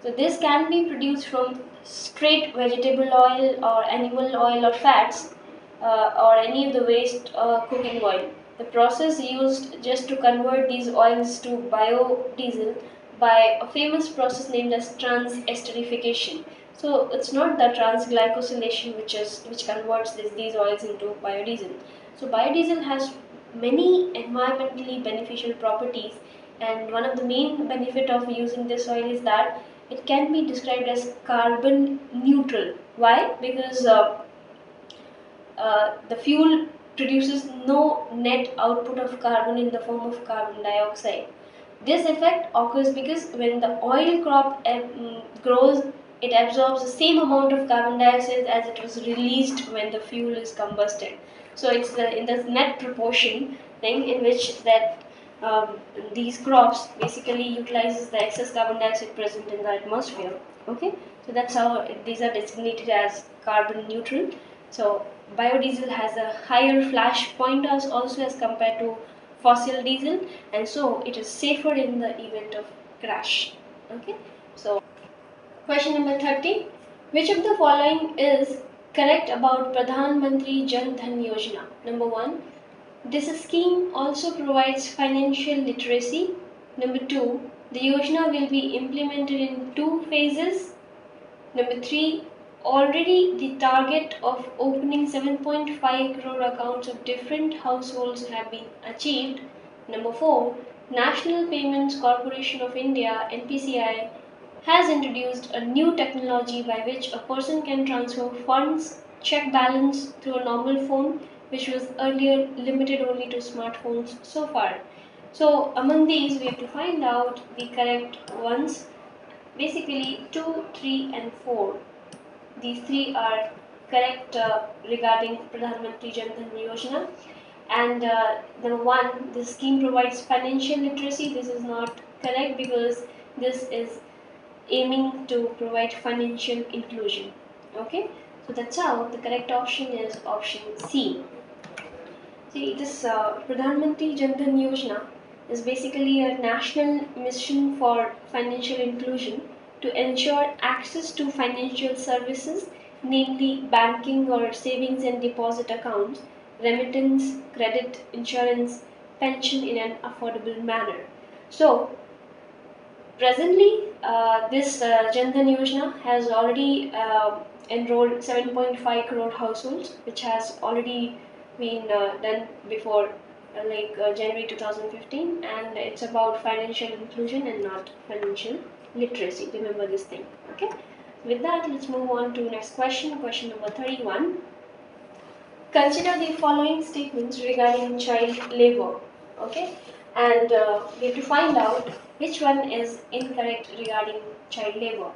So this can be produced from straight vegetable oil or animal oil or fats or any of the waste cooking oil. The process used just to convert these oils to biodiesel by a famous process named as trans-esterification. So it's not the transglycosylation which converts these oils into biodiesel. So biodiesel has many environmentally beneficial properties, and one of the main benefit of using this oil is that it can be described as carbon neutral. Why? Because the fuel produces no net output of carbon in the form of carbon dioxide. This effect occurs because when the oil crop grows, it absorbs the same amount of carbon dioxide as it was released when the fuel is combusted. So it's in the net proportion thing in which that these crops basically utilizes the excess carbon dioxide present in the atmosphere. Okay, so that's how these are designated as carbon neutral. So biodiesel has a higher flash point also as compared to fossil diesel, and so it is safer in the event of crash. Okay, so question number 30. Which of the following is correct about Pradhan Mantri Jan Dhan Yojana? Number 1. This scheme also provides financial literacy. Number 2. The Yojana will be implemented in 2 phases. Number 3. Already the target of opening 7.5 crore accounts of different households have been achieved. Number 4. National Payments Corporation of India (NPCI) has introduced a new technology by which a person can transfer funds, check balance through a normal phone, which was earlier limited only to smartphones so far. So among these we have to find out the correct ones. Basically 2, 3 and 4. These 3 are correct regarding Pradhan Mantri Jan Dhan Yojana. And number 1, the scheme provides financial literacy. This is not correct because this is aiming to provide financial inclusion. Okay, so that's how the correct option is option C. See, this Pradhan Mantri Jan Dhan Yojana is basically a national mission for financial inclusion to ensure access to financial services, namely banking or savings and deposit accounts, remittance, credit, insurance, pension in an affordable manner. So, presently, this Jan Dhan Yojana has already enrolled 7.5 crore households, which has already been done before January 2015, and it's about financial inclusion and not financial literacy. Remember this thing. Okay. With that, let's move on to next question. Question number 31. Consider the following statements regarding child labor. Okay, and we have to find out which one is incorrect regarding child labor.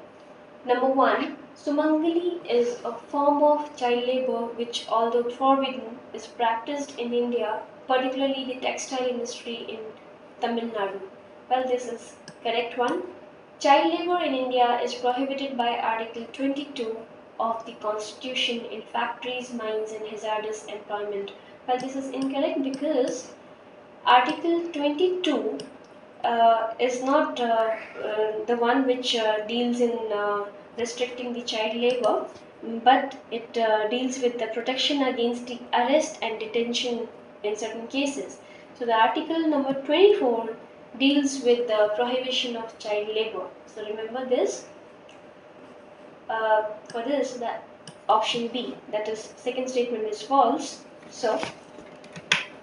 Number 1, Sumangali is a form of child labor which, although forbidden, is practiced in India, particularly the textile industry in Tamil Nadu. Well, this is correct one. Child labor in India is prohibited by Article 22 of the Constitution in factories, mines, and hazardous employment. Well, this is incorrect because Article 22 is not the one which deals in restricting the child labor, but it deals with the protection against the arrest and detention in certain cases. So the article number 24 deals with the prohibition of child labor. So remember this. For this, the option B, that is second statement, is false. So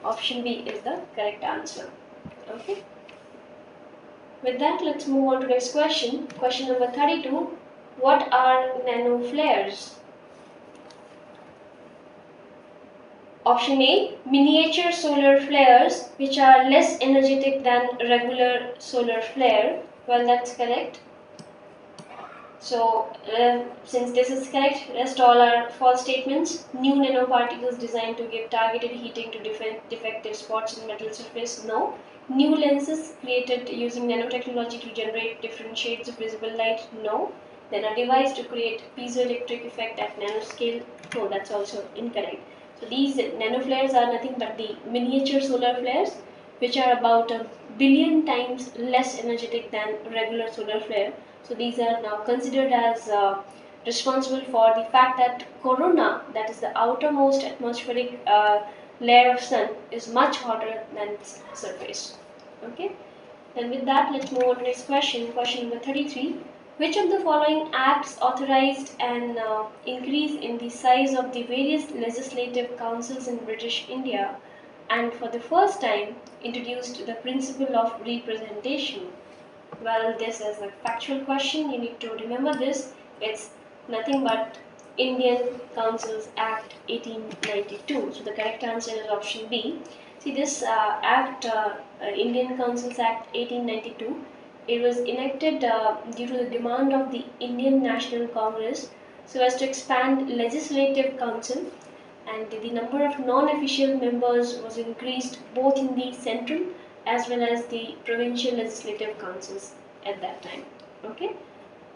option B is the correct answer. Okay. With that, let's move on to next question. Question number 32. What are nanoflares? Option A, miniature solar flares which are less energetic than regular solar flare. Well, that's correct. So, since this is correct, rest all are false statements. New nanoparticles designed to give targeted heating to defective spots in metal surface. No. New lenses created using nanotechnology to generate different shades of visible light. No. Then a device to create piezoelectric effect at nanoscale. No, that's also incorrect. So these nanoflares are nothing but the miniature solar flares, which are about 1,000,000,000 times less energetic than regular solar flare. So these are now considered as responsible for the fact that corona, that is the outermost atmospheric layer of sun, is much hotter than its surface. Okay. Then with that, let's move on to next question. Question number 33. Which of the following acts authorized an increase in the size of the various legislative councils in British India and for the first time introduced the principle of representation? Well, this is a factual question. You need to remember this. It's nothing but Indian Councils Act 1892. So the correct answer is option B. See, this Indian Councils Act 1892, it was enacted due to the demand of the Indian National Congress so as to expand legislative council, and the number of non-official members was increased both in the central as well as the provincial legislative councils at that time. Okay.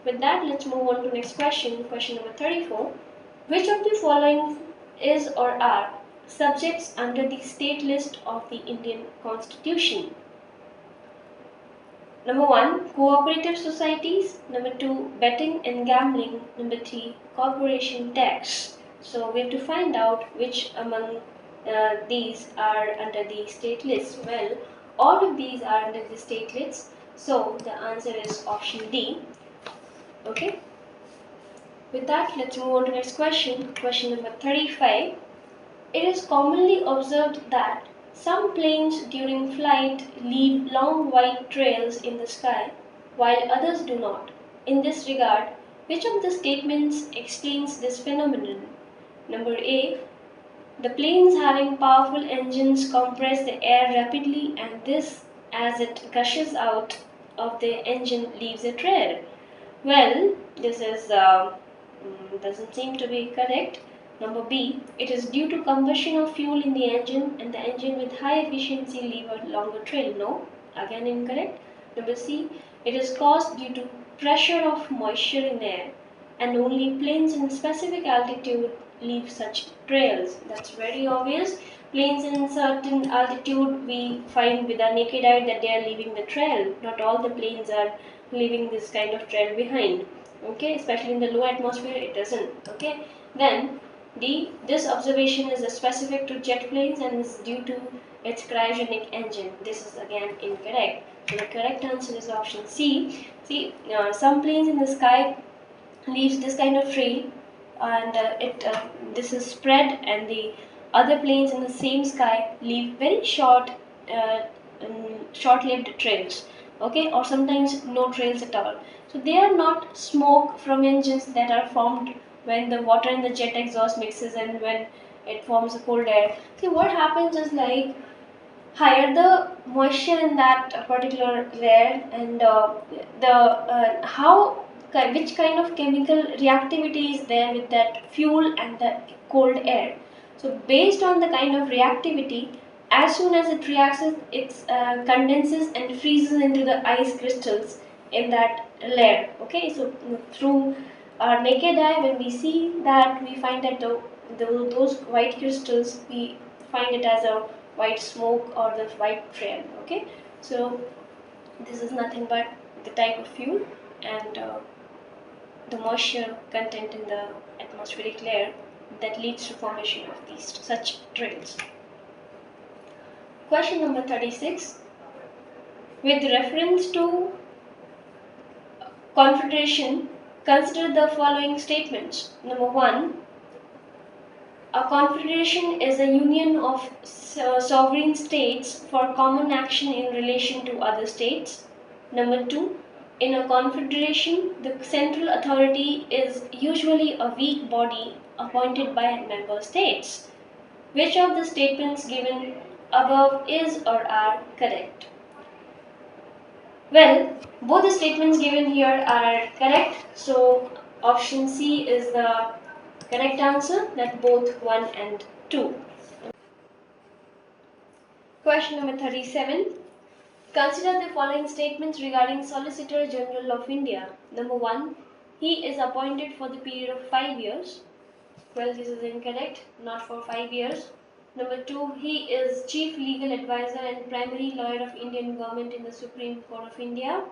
With that, let's move on to next question. Question number 34. Which of the following is or are subjects under the state list of the Indian Constitution? Number 1, cooperative societies. Number 2, betting and gambling. Number 3, corporation tax. So we have to find out which among these are under the state list. Well, all of these are under the state list. So the answer is option D. Okay. With that, let's move on to next question. Question number 35. It is commonly observed that some planes during flight leave long white trails in the sky, while others do not. In this regard, which of the statements explains this phenomenon? Number A. The planes having powerful engines compress the air rapidly, and this, as it gushes out of the engine, leaves a trail. Well, this is doesn't seem to be correct. Number B, it is due to combustion of fuel in the engine, and the engine with high efficiency leave a longer trail. No, again incorrect. Number C, it is caused due to pressure of moisture in the air, and only planes in specific altitude leave such trails. That's very obvious. Planes in certain altitude we find with our naked eye that they are leaving the trail. Not all the planes are leaving this kind of trail behind. Okay, especially in the low atmosphere it doesn't. Okay, then D, this observation is specific to jet planes and is due to its cryogenic engine. This is again incorrect. So the correct answer is option C. See, some planes in the sky leaves this kind of trail, and this is spread, and the other planes in the same sky leave very uh, short-lived trails. Okay, or sometimes no trails at all. So they are not smoke from engines that are formed when the water in the jet exhaust mixes and when it forms a cold air. See, what happens is like higher the moisture in that particular layer, and the how which kind of chemical reactivity is there with that fuel and the cold air. So based on the kind of reactivity, as soon as it reacts, it condenses and freezes into the ice crystals in that layer. Okay, so through our naked eye, when we see that, we find that those white crystals, we find it as a white smoke or the white trail. Okay, so this is nothing but the type of fuel and the moisture content in the atmospheric layer that leads to formation of these such trails. Question number 36. With reference to confederation, consider the following statements. Number 1. A confederation is a union of sovereign states for common action in relation to other states. Number 2. In a confederation, the central authority is usually a weak body appointed by member states. Which of the statements given above is or are correct? Well, both the statements given here are correct, so option C is the correct answer, that both 1 and 2. Question number 37. Consider the following statements regarding Solicitor General of India. Number 1. He is appointed for the period of 5 years. Well, this is incorrect, not for 5 years. Number 2. He is Chief Legal Advisor and Primary Lawyer of Indian Government in the Supreme Court of India.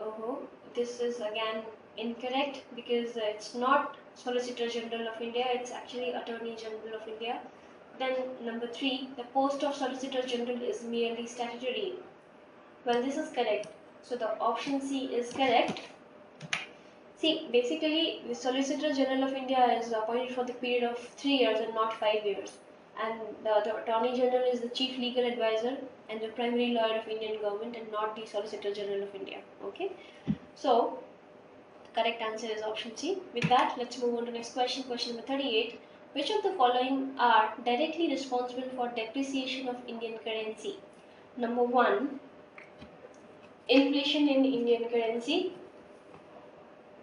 Oh, this is again incorrect because it's not Solicitor General of India, it's actually Attorney General of India. Then number 3, the post of Solicitor General is merely statutory. Well, this is correct. So the option C is correct. See, basically the Solicitor General of India is appointed for the period of 3 years and not 5 years. And the Attorney General is the Chief Legal Advisor and the Primary Lawyer of Indian Government and not the Solicitor General of India. Okay. So correct answer is option C. With that, let's move on to next question. Question number 38. Which of the following are directly responsible for depreciation of Indian currency? Number 1, inflation in Indian currency.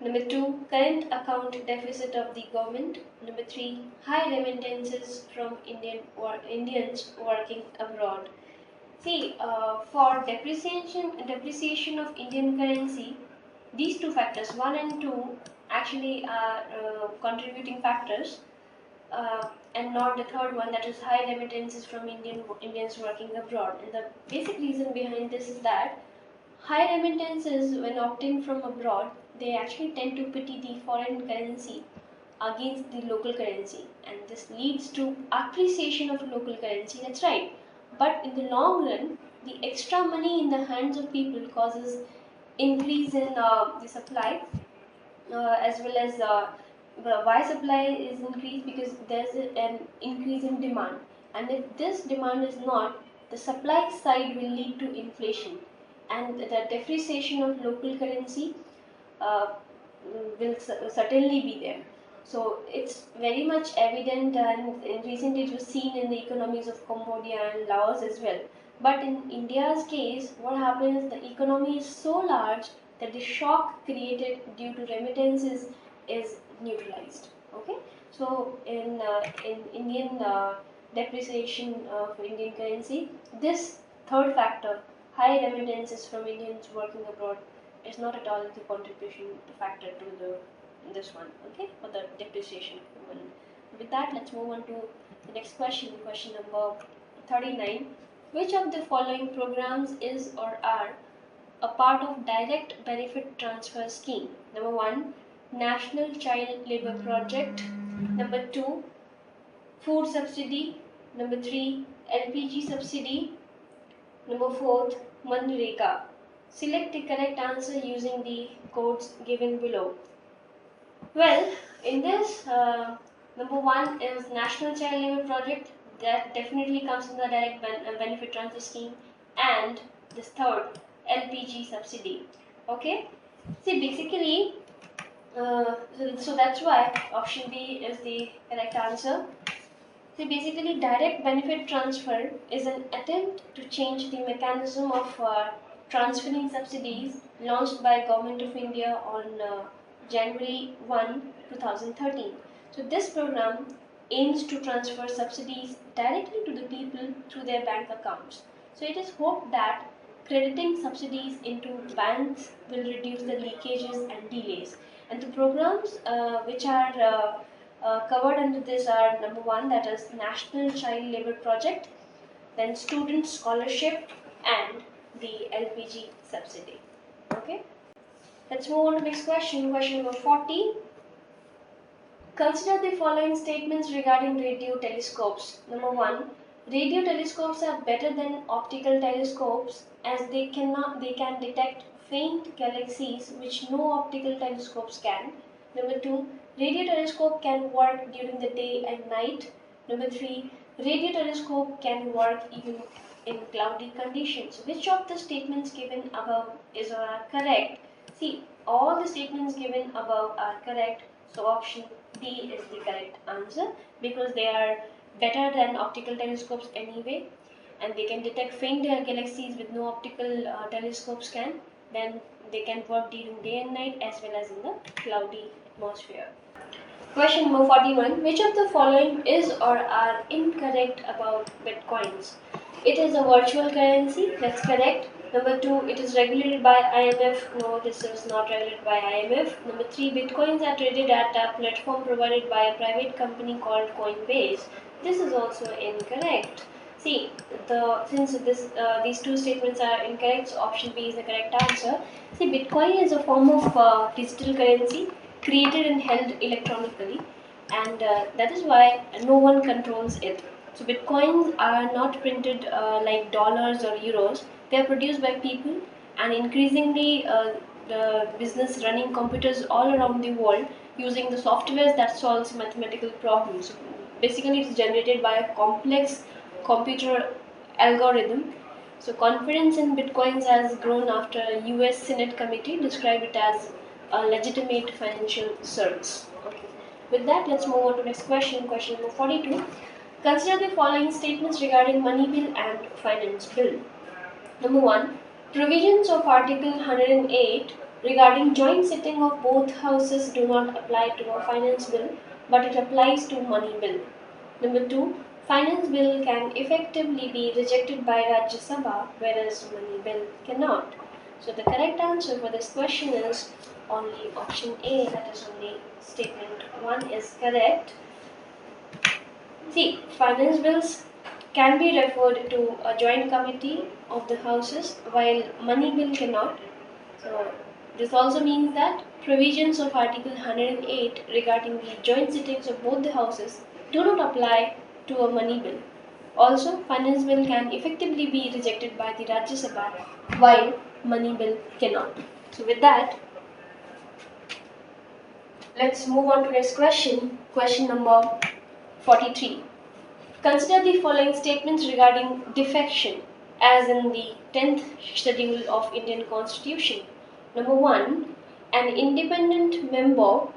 Number 2, current account deficit of the government. Number 3, high remittances from Indians working abroad. See, for depreciation of Indian currency, these two factors, 1 and 2, actually are contributing factors, and not the third one, that is high remittances from Indians working abroad. And the basic reason behind this is that high remittances, when obtained from abroad, they actually tend to pity the foreign currency against the local currency, and this leads to appreciation of local currency. That's right. But in the long run, the extra money in the hands of people causes increase in the supply, as well as why supply is increased, because there's an increase in demand, and if this demand is not, the supply side will lead to inflation, and the depreciation of local currency uh, will certainly be there. So it's very much evident, and in recent it was seen in the economies of Cambodia and Laos as well. But in India's case, what happens, the economy is so large that the shock created due to remittances is neutralized. Okay, so in Indian depreciation of Indian currency, this third factor, high remittances from Indians working abroad, is not at all the contribution factor to this one. Okay, for the depreciation. With that, let's move on to the next question. Question number 39. Which of the following programs is or are a part of direct benefit transfer scheme? Number 1, National Child Labour Project. Number 2, food subsidy. Number 3, LPG subsidy. Number 4, Manreka. Select the correct answer using the codes given below. Well, in this, number 1 is National Child Labour Project. That definitely comes in the direct benefit transfer scheme, and this third, LPG subsidy. Okay, see, basically, so that's why option B is the correct answer. See, basically, direct benefit transfer is an attempt to change the mechanism of transferring subsidies launched by Government of India on January 1, 2013. So this program aims to transfer subsidies directly to the people through their bank accounts. So it is hoped that crediting subsidies into banks will reduce the leakages and delays. And the programs which are covered under this are: number 1, that is National Child Labour Project, then Student Scholarship, and the LPG subsidy. Okay, let's move on to next question. Question number 40. Consider the following statements regarding radio telescopes. Number 1, radio telescopes are better than optical telescopes as they can detect faint galaxies which no optical telescopes can. Number 2, radio telescope can work during the day and night. Number 3, radio telescope can work even in cloudy conditions. Which of the statements given above is correct? See, all the statements given above are correct, so option D is the correct answer, because they are better than optical telescopes anyway, and they can detect faint galaxies with no optical telescopes can. Then they can work during day and night as well as in the cloudy atmosphere. Question number 41. Which of the following is or are incorrect about bitcoins? It is a virtual currency. That's correct. Number 2, it is regulated by IMF. No, this is not regulated by IMF. Number 3, bitcoins are traded at a platform provided by a private company called Coinbase. This is also incorrect. See, since these two statements are incorrect, so option B is the correct answer. See, Bitcoin is a form of digital currency created and held electronically, and that is why no one controls it. So bitcoins are not printed like dollars or euros. They are produced by people, and increasingly the business running computers all around the world using the softwares that solves mathematical problems. So basically, it's generated by a complex computer algorithm. So confidence in bitcoins has grown after a US Senate committee described it as a legitimate financial service. Okay. With that, let's move on to next question. Question number 42. Consider the following statements regarding money bill and finance bill. Number 1. Provisions of Article 108 regarding joint sitting of both houses do not apply to a finance bill, but it applies to money bill. Number 2. Finance bill can effectively be rejected by Rajya Sabha, whereas money bill cannot. So the correct answer for this question is only option A, that is only statement 1 is correct. See, finance bills can be referred to a joint committee of the houses while money bill cannot. So this also means that provisions of Article 108 regarding the joint sittings of both the houses do not apply to a money bill. Also, finance bill can effectively be rejected by the Rajya Sabha while money bill cannot. So with that, let's move on to next question. Question number 43. Consider the following statements regarding defection as in the 10th schedule of Indian Constitution. Number 1. An independent member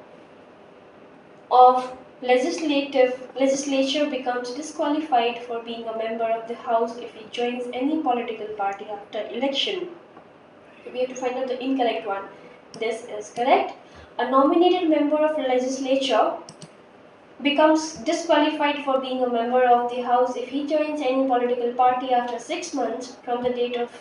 of legislature becomes disqualified for being a member of the House if he joins any political party after election. We have to find out the incorrect one. This is correct. A nominated member of legislature becomes disqualified for being a member of the House if he joins any political party after 6 months from the date of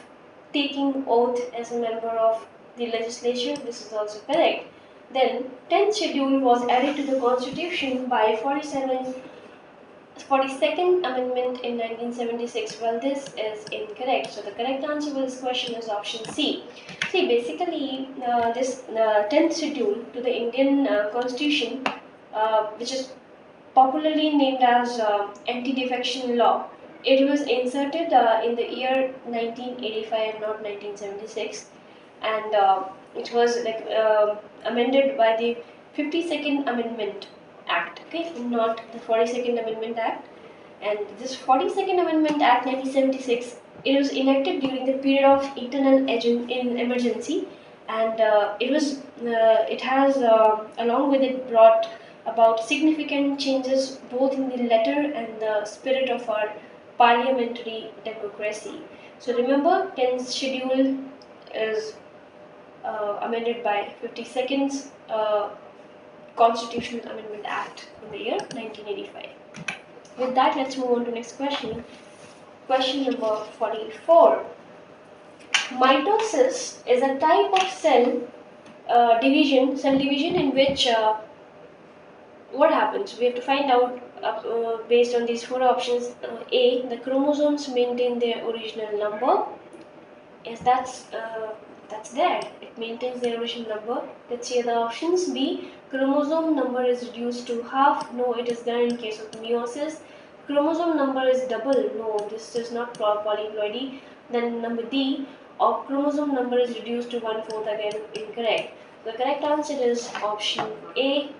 taking oath as a member of the legislature. This is also correct. Then 10th schedule was added to the constitution by 42nd amendment in 1976. Well, this is incorrect. So the correct answer for this question is option C. See, basically this 10th schedule to the Indian constitution, which is popularly named as anti-defection law. It was inserted in the year 1985 and not 1976, and it was like amended by the 52nd Amendment Act. Okay, not the 42nd Amendment Act. And this 42nd Amendment Act 1976, it was enacted during the period of internal emergency, and it has along with it brought about significant changes both in the letter and the spirit of our parliamentary democracy. So remember, 10th schedule is amended by 52nd Constitutional Amendment Act in the year 1985. With that, let's move on to next question. Question number 44. Mitosis is a type of cell division in which what happens? We have to find out based on these four options. A, the chromosomes maintain their original number. Yes, that's there. It maintains their original number. Let's see the options. B, chromosome number is reduced to half. No, it is there in case of meiosis. Chromosome number is double. No, this is not polyploidy. Then number D, or chromosome number is reduced to 1/4. Again, incorrect. The correct answer is option A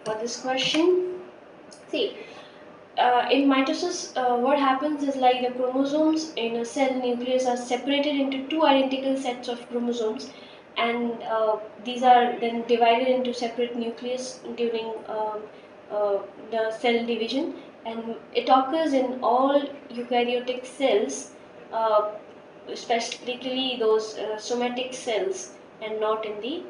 for this question. See, in mitosis, what happens is like the chromosomes in a cell nucleus are separated into two identical sets of chromosomes, and these are then divided into separate nucleus during the cell division, and it occurs in all eukaryotic cells, specifically those somatic cells, and not in the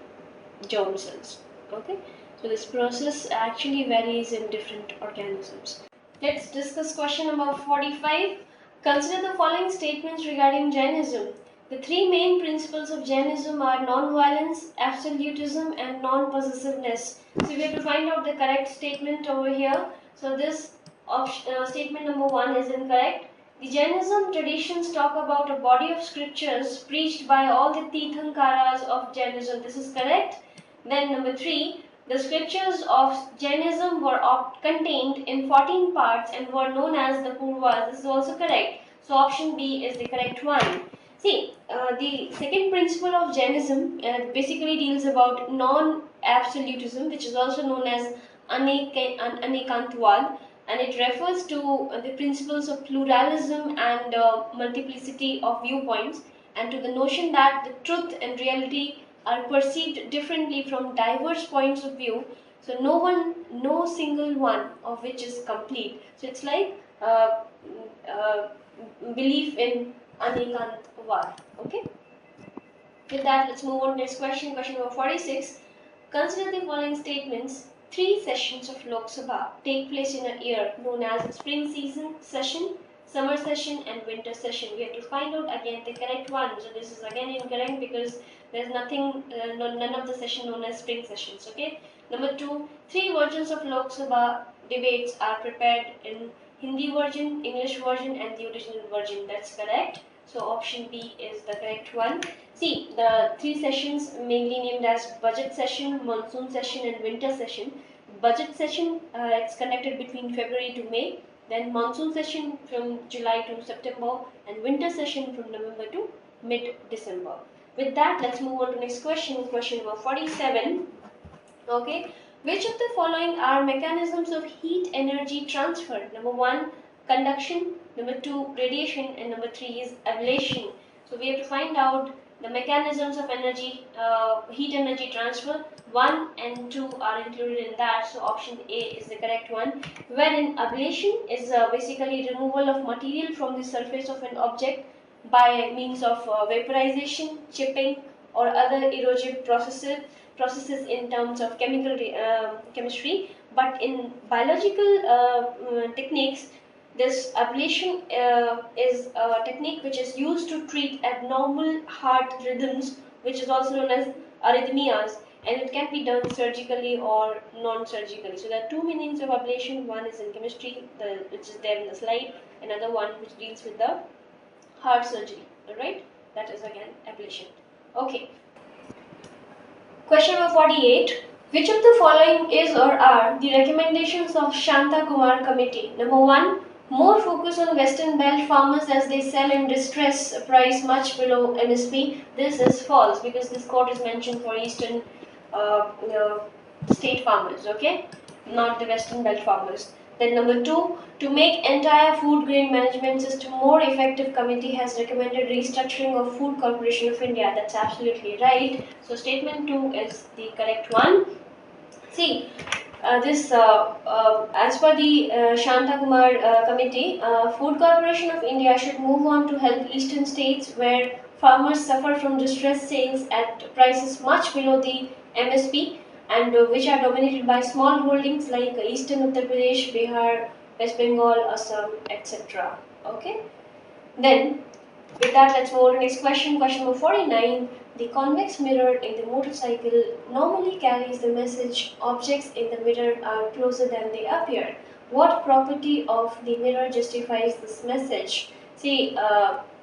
germ cells. Okay, so this process actually varies in different organisms. Let's discuss question number 45. Consider the following statements regarding Jainism. The three main principles of Jainism are non-violence, absolutism, and non-possessiveness. So we have to find out the correct statement over here. So this statement number 1 is incorrect. The Jainism traditions talk about a body of scriptures preached by all the Tirthankaras of Jainism. This is correct. Then number 3. The scriptures of Jainism were contained in 14 parts and were known as the Purvas. This is also correct. So option B is the correct one. See, the second principle of Jainism basically deals about non-absolutism, which is also known as Anekantwad, and it refers to the principles of pluralism and multiplicity of viewpoints, and to the notion that the truth and reality are perceived differently from diverse points of view. So no single one of which is complete. So it's like uh, belief in Anekantvad. Okay. With that, let's move on to next question. Question number 46. Consider the following statements. 3 sessions of Lok Sabha take place in a year known as spring season session, summer session and winter session. We have to find out again the correct one. So this is again incorrect because there is nothing, none of the session known as spring sessions. Okay. Number 2, 3 versions of Lok Sabha debates are prepared in Hindi version, English version and the original version. That's correct. So option B is the correct one. See, the 3 sessions mainly named as budget session, monsoon session and winter session. Budget session, it's conducted between February to May. Then monsoon session from July to September and winter session from November to mid-December. With that, let's move on to next question. Question number 47. Okay, which of the following are mechanisms of heat energy transfer? Number 1, conduction. Number 2, radiation. And number 3 is ablation. So we have to find out the mechanisms of heat energy transfer. 1 and 2 are included in that. So option A is the correct one. Wherein ablation is basically removal of material from the surface of an object by means of vaporization, chipping, or other erosive processes in terms of chemistry. But in biological techniques, this ablation is a technique which is used to treat abnormal heart rhythms, which is also known as arrhythmias, and it can be done surgically or non-surgically. So there are 2 meanings of ablation. One is in chemistry, which is there in the slide. Another one which deals with the heart surgery. Alright, that is again ablation. Okay. Question number 48. Which of the following is or are the recommendations of Shanta Kumar Committee? Number 1. More focus on Western Belt farmers as they sell in distress price much below MSP. This is false because this quote is mentioned for Eastern state farmers, okay? Not the Western Belt farmers. Then number 2, to make entire food grain management system more effective, committee has recommended restructuring of Food Corporation of India. That's absolutely right. So statement 2 is the correct one. See, as per the Shanta Kumar committee, Food Corporation of India should move on to help eastern states where farmers suffer from distress sales at prices much below the MSP and which are dominated by small holdings like Eastern Uttar Pradesh, Bihar, West Bengal, Assam, etc. Okay. Then, with that, let's move on to next question. Question number 49. The convex mirror in the motorcycle normally carries the message, objects in the mirror are closer than they appear. What property of the mirror justifies this message? See,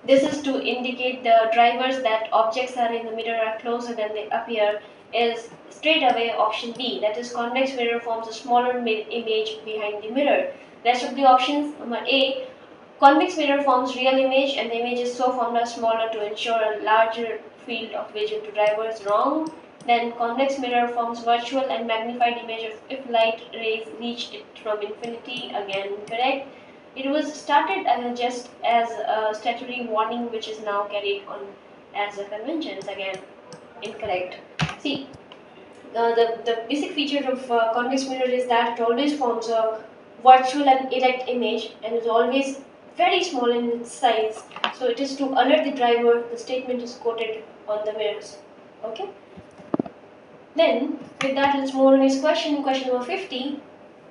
this is to indicate the drivers that objects are in the mirror are closer than they appear is straight away option B. That is, convex mirror forms a smaller image behind the mirror. Rest of the options, number A, convex mirror forms real image and the image is so formed as smaller to ensure a larger field of vision to drivers. Wrong. Then convex mirror forms virtual and magnified image of if light rays reached it from infinity. Again correct. It was started just as a statutory warning which is now carried on as a convention. Again incorrect. See, the basic feature of convex mirror is that it always forms a virtual and erect image and is always very small in its size. So it is to alert the driver the statement is quoted on the mirrors. Okay. Then with that, let's move on to the next question. Question number 50.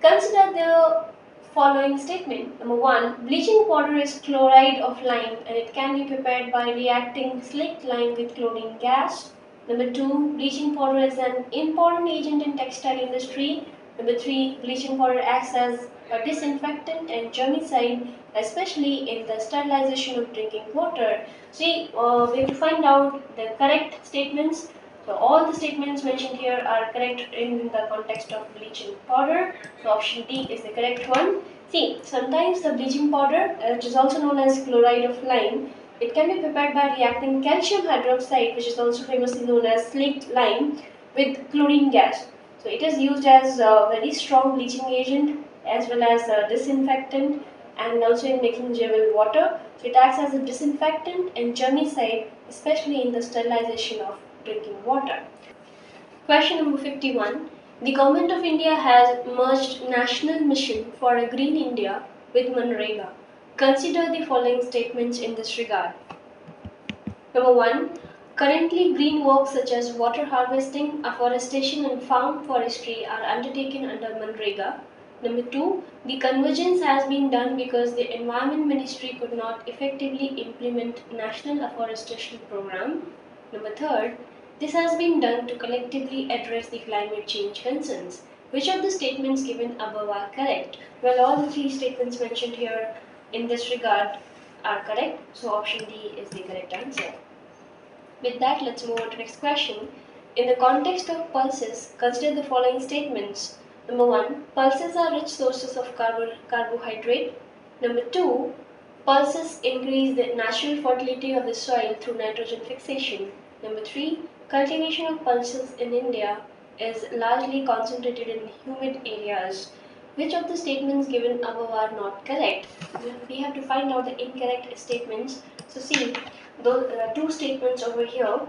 Consider the following statement. Number 1. Bleaching powder is chloride of lime and it can be prepared by reacting slaked lime with chlorine gas. Number 2. Bleaching powder is an important agent in textile industry. Number 3. Bleaching powder acts as a disinfectant and germicide, especially in the sterilization of drinking water. See, we have to find out the correct statements. So all the statements mentioned here are correct in the context of bleaching powder. So option D is the correct one. See, sometimes the bleaching powder, which is also known as chloride of lime, it can be prepared by reacting calcium hydroxide, which is also famously known as slaked lime, with chlorine gas. So it is used as a very strong bleaching agent as well as a disinfectant and also in making jewel water. So it acts as a disinfectant and germicide, especially in the sterilization of drinking water. Question number 51. The Government of India has merged National Mission for a Green India with Manrega. Consider the following statements in this regard. Number 1. Currently, green works such as water harvesting, afforestation and farm forestry are undertaken under Manrega. Number 2. The convergence has been done because the Environment Ministry could not effectively implement National Afforestation Program. Number 3. This has been done to collectively address the climate change concerns. Which of the statements given above are correct? Well, all the three statements mentioned here in this regard are correct, so option D is the correct answer. With that, let's move on to the next question. In the context of pulses, consider the following statements. Number 1, pulses are rich sources of carbohydrate. Number 2, pulses increase the natural fertility of the soil through nitrogen fixation. Number 3, cultivation of pulses in India is largely concentrated in humid areas. Which of the statements given above are not correct? We have to find out the incorrect statements. So see, those two statements over here,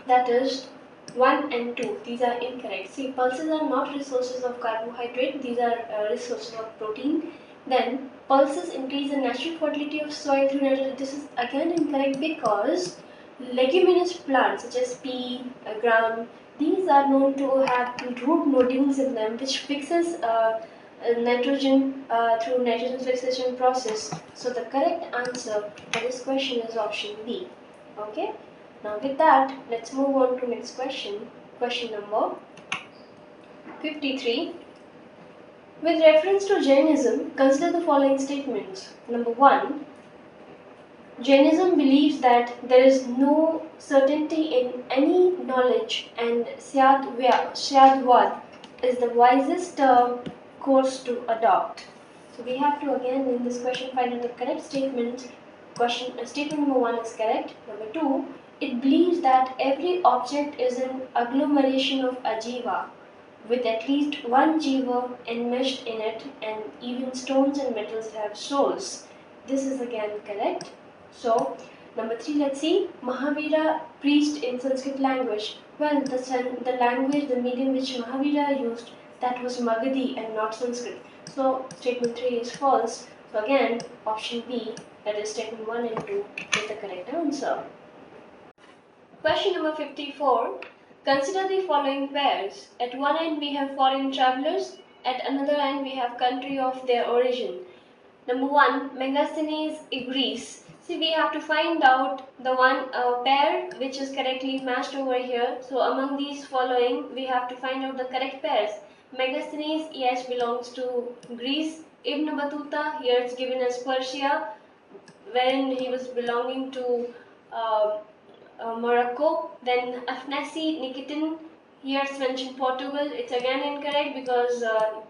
that is 1 and 2, these are incorrect. See, pulses are not resources of carbohydrate, these are resources of protein. Then pulses increase the natural fertility of soil through nitrogen. This is again incorrect because leguminous plants such as pea, gram, these are known to have root nodules in them which fixes nitrogen through nitrogen fixation process. So the correct answer for this question is option B. Okay. Now with that, let's move on to next question. Question number 53. With reference to Jainism, consider the following statements. Number 1. Jainism believes that there is no certainty in any knowledge and Syadvad is the wisest course to adopt. So we have to again in this question find out the correct statement. Statement number 1 is correct. Number 2, it believes that every object is an agglomeration of ajiva with at least one jiva enmeshed in it, and even stones and metals have souls. This is again correct. So, number 3, let's see. Mahavira preached in Sanskrit language. Well, the language, the medium which Mahavira used, that was Magadhi and not Sanskrit. So, statement 3 is false. So, again, option B, that is statement 1 and 2, is the correct answer. Question number 54. Consider the following pairs. At one end we have foreign travelers, at another end we have country of their origin. Number 1, Megasthenes Greece. See, we have to find out the one pair which is correctly matched over here. So among these following, we have to find out the correct pairs. Megasthenes, yes, belongs to Greece. Ibn Battuta, here it's given as Persia, when he was belonging to Morocco. Then Afnasi Nikitin, here it's mentioned Portugal. It's again incorrect because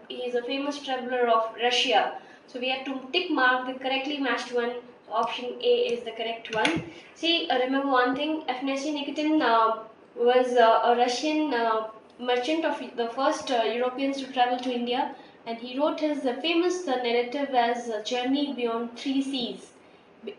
he is a famous traveler of Russia. So we have to tick mark the correctly matched one. So option A is the correct one. See, remember one thing, Afnasi Nikitin was a Russian merchant of the first Europeans to travel to India, and he wrote his famous narrative as Journey Beyond Three Seas.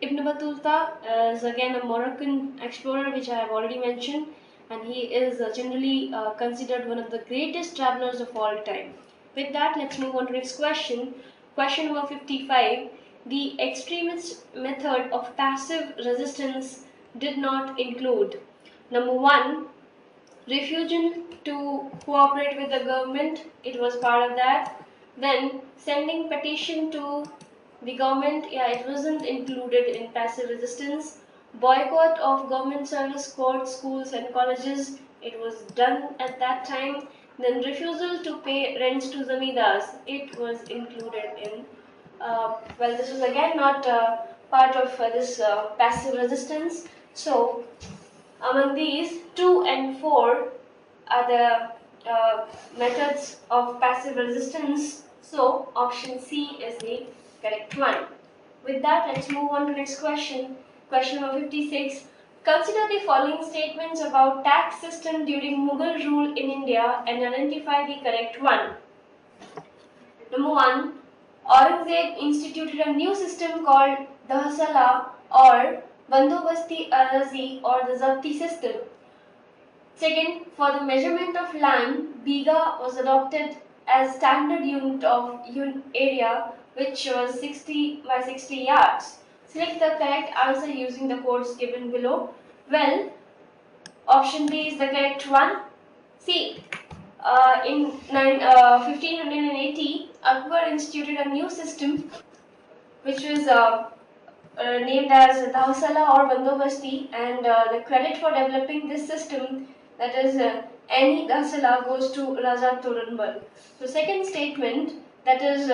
Ibn Battuta is again a Moroccan explorer which I have already mentioned, and he is generally considered one of the greatest travelers of all time. With that, let's move on to next question. Question number 55. The extremist method of passive resistance did not include number 1, refusal to cooperate with the government, it was part of that. Then sending petition to the government, yeah, it wasn't included in passive resistance. Boycott of government service, courts, schools and colleges, it was done at that time. Then refusal to pay rents to zamindars, it was included in. Well, this was again not part of this passive resistance. So, among these, 2 and 4 are the methods of passive resistance. So, option C is the correct one. With that, let's move on to next question. Question number 56. Consider the following statements about tax system during Mughal rule in India and identify the correct one. Number 1. Aurangzeb instituted a new system called the Hasala or Bandobasti Arazi or the Zabti system. Second, for the measurement of land, Biga was adopted as standard unit of area, which was 60 by 60 yards. Select the correct answer using the codes given below. Well, option B is the correct one. See, in 1580, Akbar instituted a new system which was named as Dhawsala or Bandobasti, and the credit for developing this system, that is any Dhawsala, goes to Raja Toranbal. So second statement, that is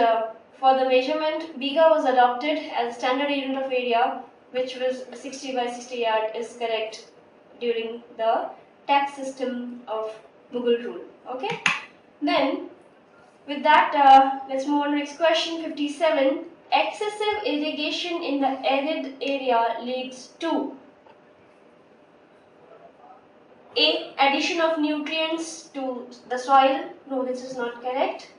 for the measurement, Biga was adopted as standard unit of area, which was 60 by 60 yard, is correct during the tax system of Mughal rule. Okay. Then with that, let's move on to next question, 57. Excessive irrigation in the arid area leads to A. Addition of nutrients to the soil. No, this is not correct.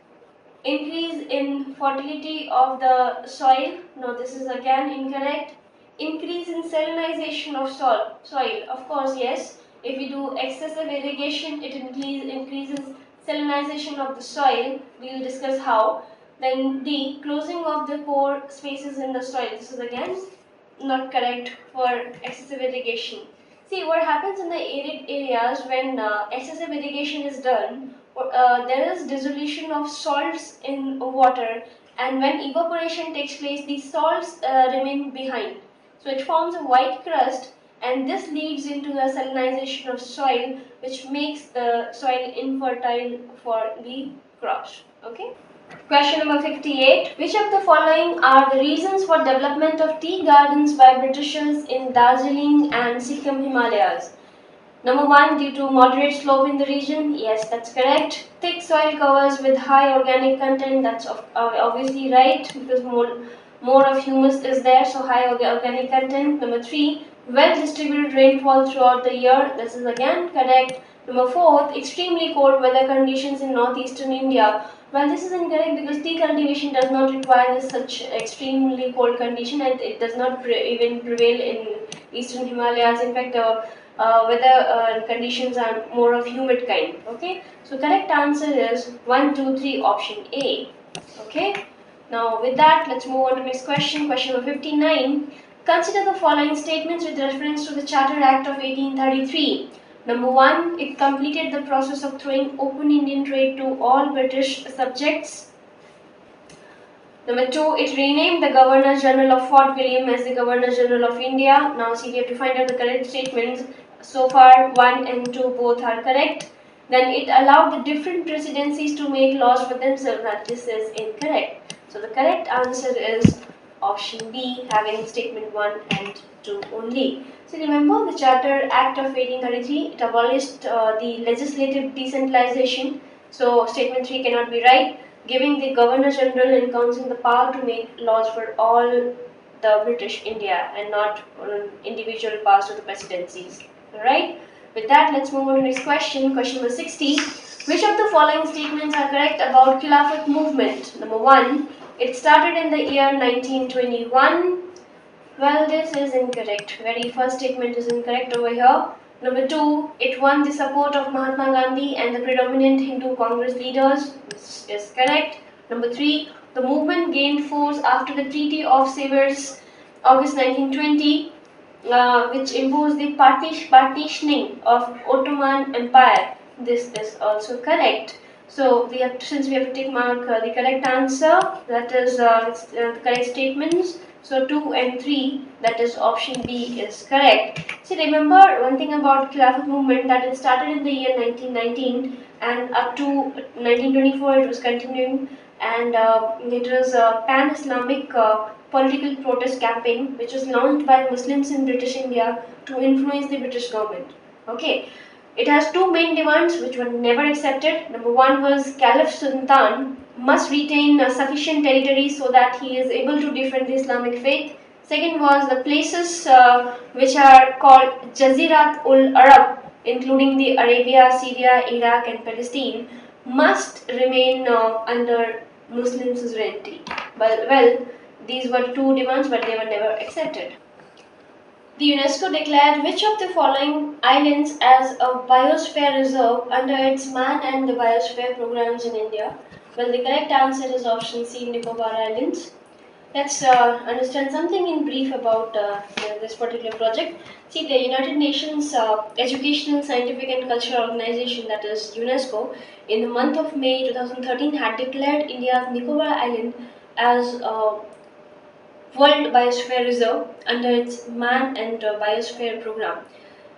Increase in fertility of the soil. No, this is again incorrect. Increase in salinization of soil. Of course, yes. If we do excessive irrigation, it increases salinization of the soil. We will discuss how. Then D. Closing of the pore spaces in the soil. This is again not correct for excessive irrigation. See, what happens in the arid areas when excessive irrigation is done, there is dissolution of salts in water, and when evaporation takes place, these salts remain behind. So it forms a white crust, and this leads into the salinization of soil, which makes the soil infertile for the crops. Okay. Question number 58. Which of the following are the reasons for development of tea gardens by Britishers in Darjeeling and Sikkim Himalayas? Number 1, due to moderate slope in the region. Yes, that's correct. Thick soil covers with high organic content. That's obviously right, because more of humus is there, so high organic content. Number 3, well distributed rainfall throughout the year. This is again correct. Number 4, extremely cold weather conditions in northeastern India. Well, this is incorrect because tea cultivation does not require such extremely cold condition, and it does not even prevail in eastern Himalayas. In fact, weather conditions are more of humid kind. Okay, so correct answer is 1, 2, 3, option A. Okay, now with that, let's move on to next question. Question number 59. Consider the following statements with reference to the Charter Act of 1833. Number 1, it completed the process of throwing open Indian trade to all British subjects. Number 2, it renamed the Governor General of Fort William as the Governor General of India. Now see, we have to find out the correct statements. So far 1 and 2 both are correct. Then it allowed the different presidencies to make laws for themselves. That this is incorrect. So the correct answer is option B, having statement 1 and 2 only. So remember the Charter Act of 1833, it abolished the legislative decentralization. So statement 3 cannot be right, giving the Governor General and Council the power to make laws for all the British India and not individual powers of the presidencies. Alright, with that, let's move on to next question. Question number 60. Which of the following statements are correct about Khilafat movement? Number 1, it started in the year 1921. Well, this is incorrect. Very first statement is incorrect over here. Number 2, it won the support of Mahatma Gandhi and the predominant Hindu Congress leaders. This is correct. Number 3, the movement gained force after the Treaty of Sevres, August 1920, which imposed the partitioning of Ottoman Empire. This is also correct. So since we have to tick mark the correct answer, that is the correct statements. So 2 and 3, that is option B, is correct. See, remember one thing about Khilafat movement, that it started in the year 1919 and up to 1924 it was continuing, and it was a pan-Islamic political protest campaign which was launched by Muslims in British India to influence the British government. Okay. It has two main demands which were never accepted. Number 1 was Caliph Sultan must retain sufficient territory so that he is able to defend the Islamic faith. Second was the places which are called Jazirat ul Arab, including the Arabia, Syria, Iraq and Palestine, must remain under Muslim suzerainty. Well, these were two demands, but they were never accepted. The UNESCO declared which of the following islands as a biosphere reserve under its Man and the Biosphere programs in India? Well, the correct answer is option C, Nicobar Islands. Let's understand something in brief about this particular project. See, the United Nations Educational, Scientific and Cultural Organization, that is UNESCO, in the month of May 2013 had declared India's Nicobar Island as a World Biosphere Reserve under its Man and Biosphere program.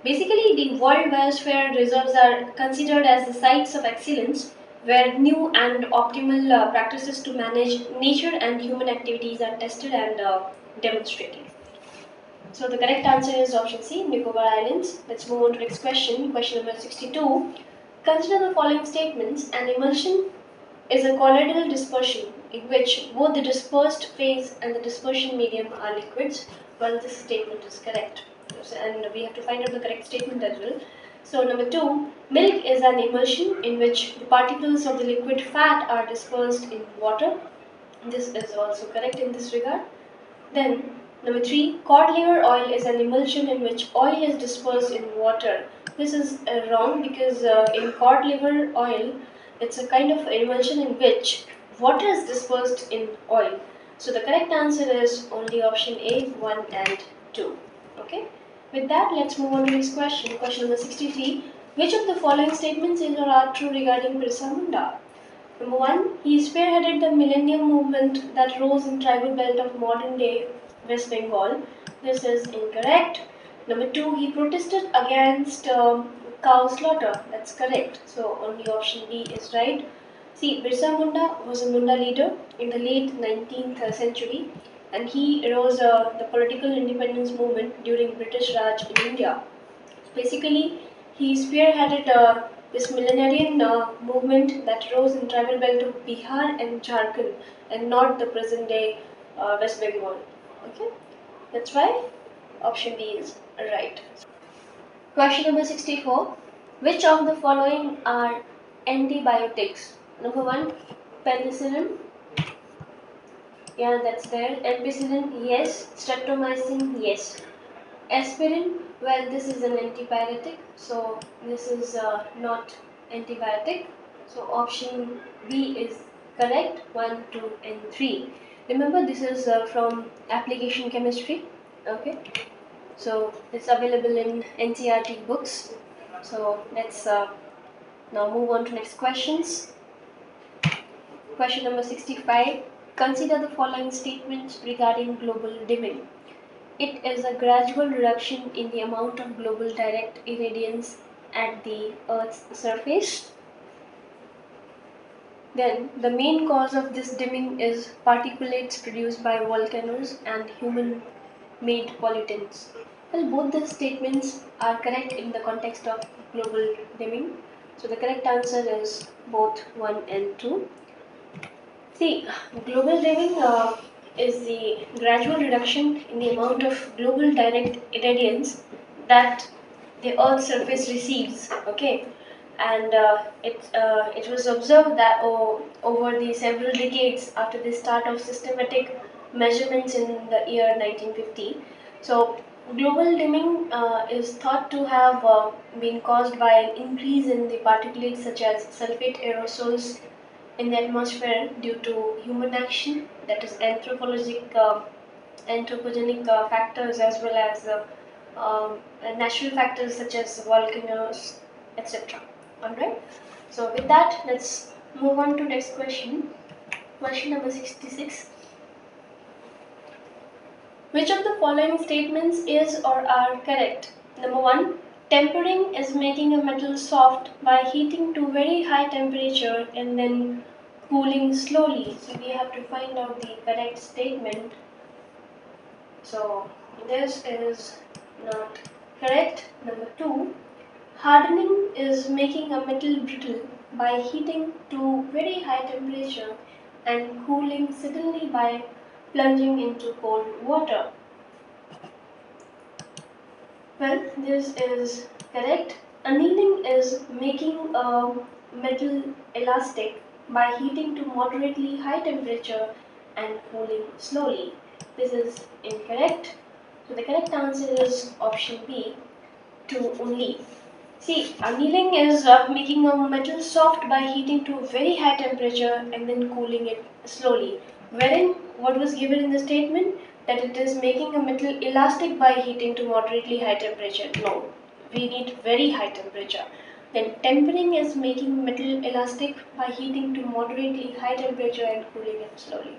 Basically, the World Biosphere Reserves are considered as the sites of excellence where new and optimal practices to manage nature and human activities are tested and demonstrated. So the correct answer is option C, Nicobar Islands. Let's move on to next question. Question number 62. Consider the following statements. An emulsion is a colloidal dispersion in which both the dispersed phase and the dispersion medium are liquids. Well, this statement is correct. And we have to find out the correct statement as well. So number 2, milk is an emulsion in which the particles of the liquid fat are dispersed in water. This is also correct in this regard. Then number 3, cod liver oil is an emulsion in which oil is dispersed in water. This is wrong because in cod liver oil, it's a kind of emulsion in which water is dispersed in oil. So the correct answer is only option A, 1 and 2. Okay. With that, let's move on to next question. Question number 63. Which of the following statements is or are true regarding Birsa Munda? Number 1. He spearheaded the millennium movement that rose in tribal belt of modern day West Bengal. This is incorrect. Number 2. He protested against cow slaughter. That's correct. So only option B is right. See, Birsa Munda was a Munda leader in the late 19th century, and he rose the political independence movement during British Raj in India. Basically, he spearheaded this millenarian movement that rose in tribal belt of Bihar and Jharkhand, and not the present day West Bengal. Okay, that's why option B is right. Question number 64. Which of the following are antibiotics? Number 1, penicillin. Yeah, that's there. Ampicillin, yes. Streptomycin, yes. Aspirin, well, this is an antibiotic, so this is not antibiotic. So option B is correct. 1, 2, and 3. Remember, this is from application chemistry. Okay, so it's available in NCERT books. So let's now move on to next questions. Question number 65. Consider the following statements regarding global dimming. It is a gradual reduction in the amount of global direct irradiance at the Earth's surface. Then, the main cause of this dimming is particulates produced by volcanoes and human-made pollutants. Well, both the statements are correct in the context of global dimming. So the correct answer is both 1 and 2. See, global dimming is the gradual reduction in the amount of global direct irradiance that the Earth's surface receives. Okay, and it was observed that over the several decades after the start of systematic measurements in the year 1950. So global dimming is thought to have been caused by an increase in the particulates such as sulfate aerosols in the atmosphere due to human action, that is anthropogenic factors, as well as natural factors such as volcanoes, etc. Alright, so with that, let's move on to next question. Question number 66. Which of the following statements is or are correct? Number 1. Tempering is making a metal soft by heating to very high temperature and then cooling slowly. So we have to find out the correct statement. So this is not correct. Number 2. Hardening is making a metal brittle by heating to very high temperature and cooling suddenly by plunging into cold water. Well, this is correct. Annealing is making a metal elastic by heating to moderately high temperature and cooling slowly. This is incorrect. So the correct answer is option B, 2 only. See, annealing is making a metal soft by heating to a very high temperature and then cooling it slowly. Wherein what was given in the statement that it is making a metal elastic by heating to moderately high temperature. No, we need very high temperature. Then tempering is making metal elastic by heating to moderately high temperature and cooling it slowly.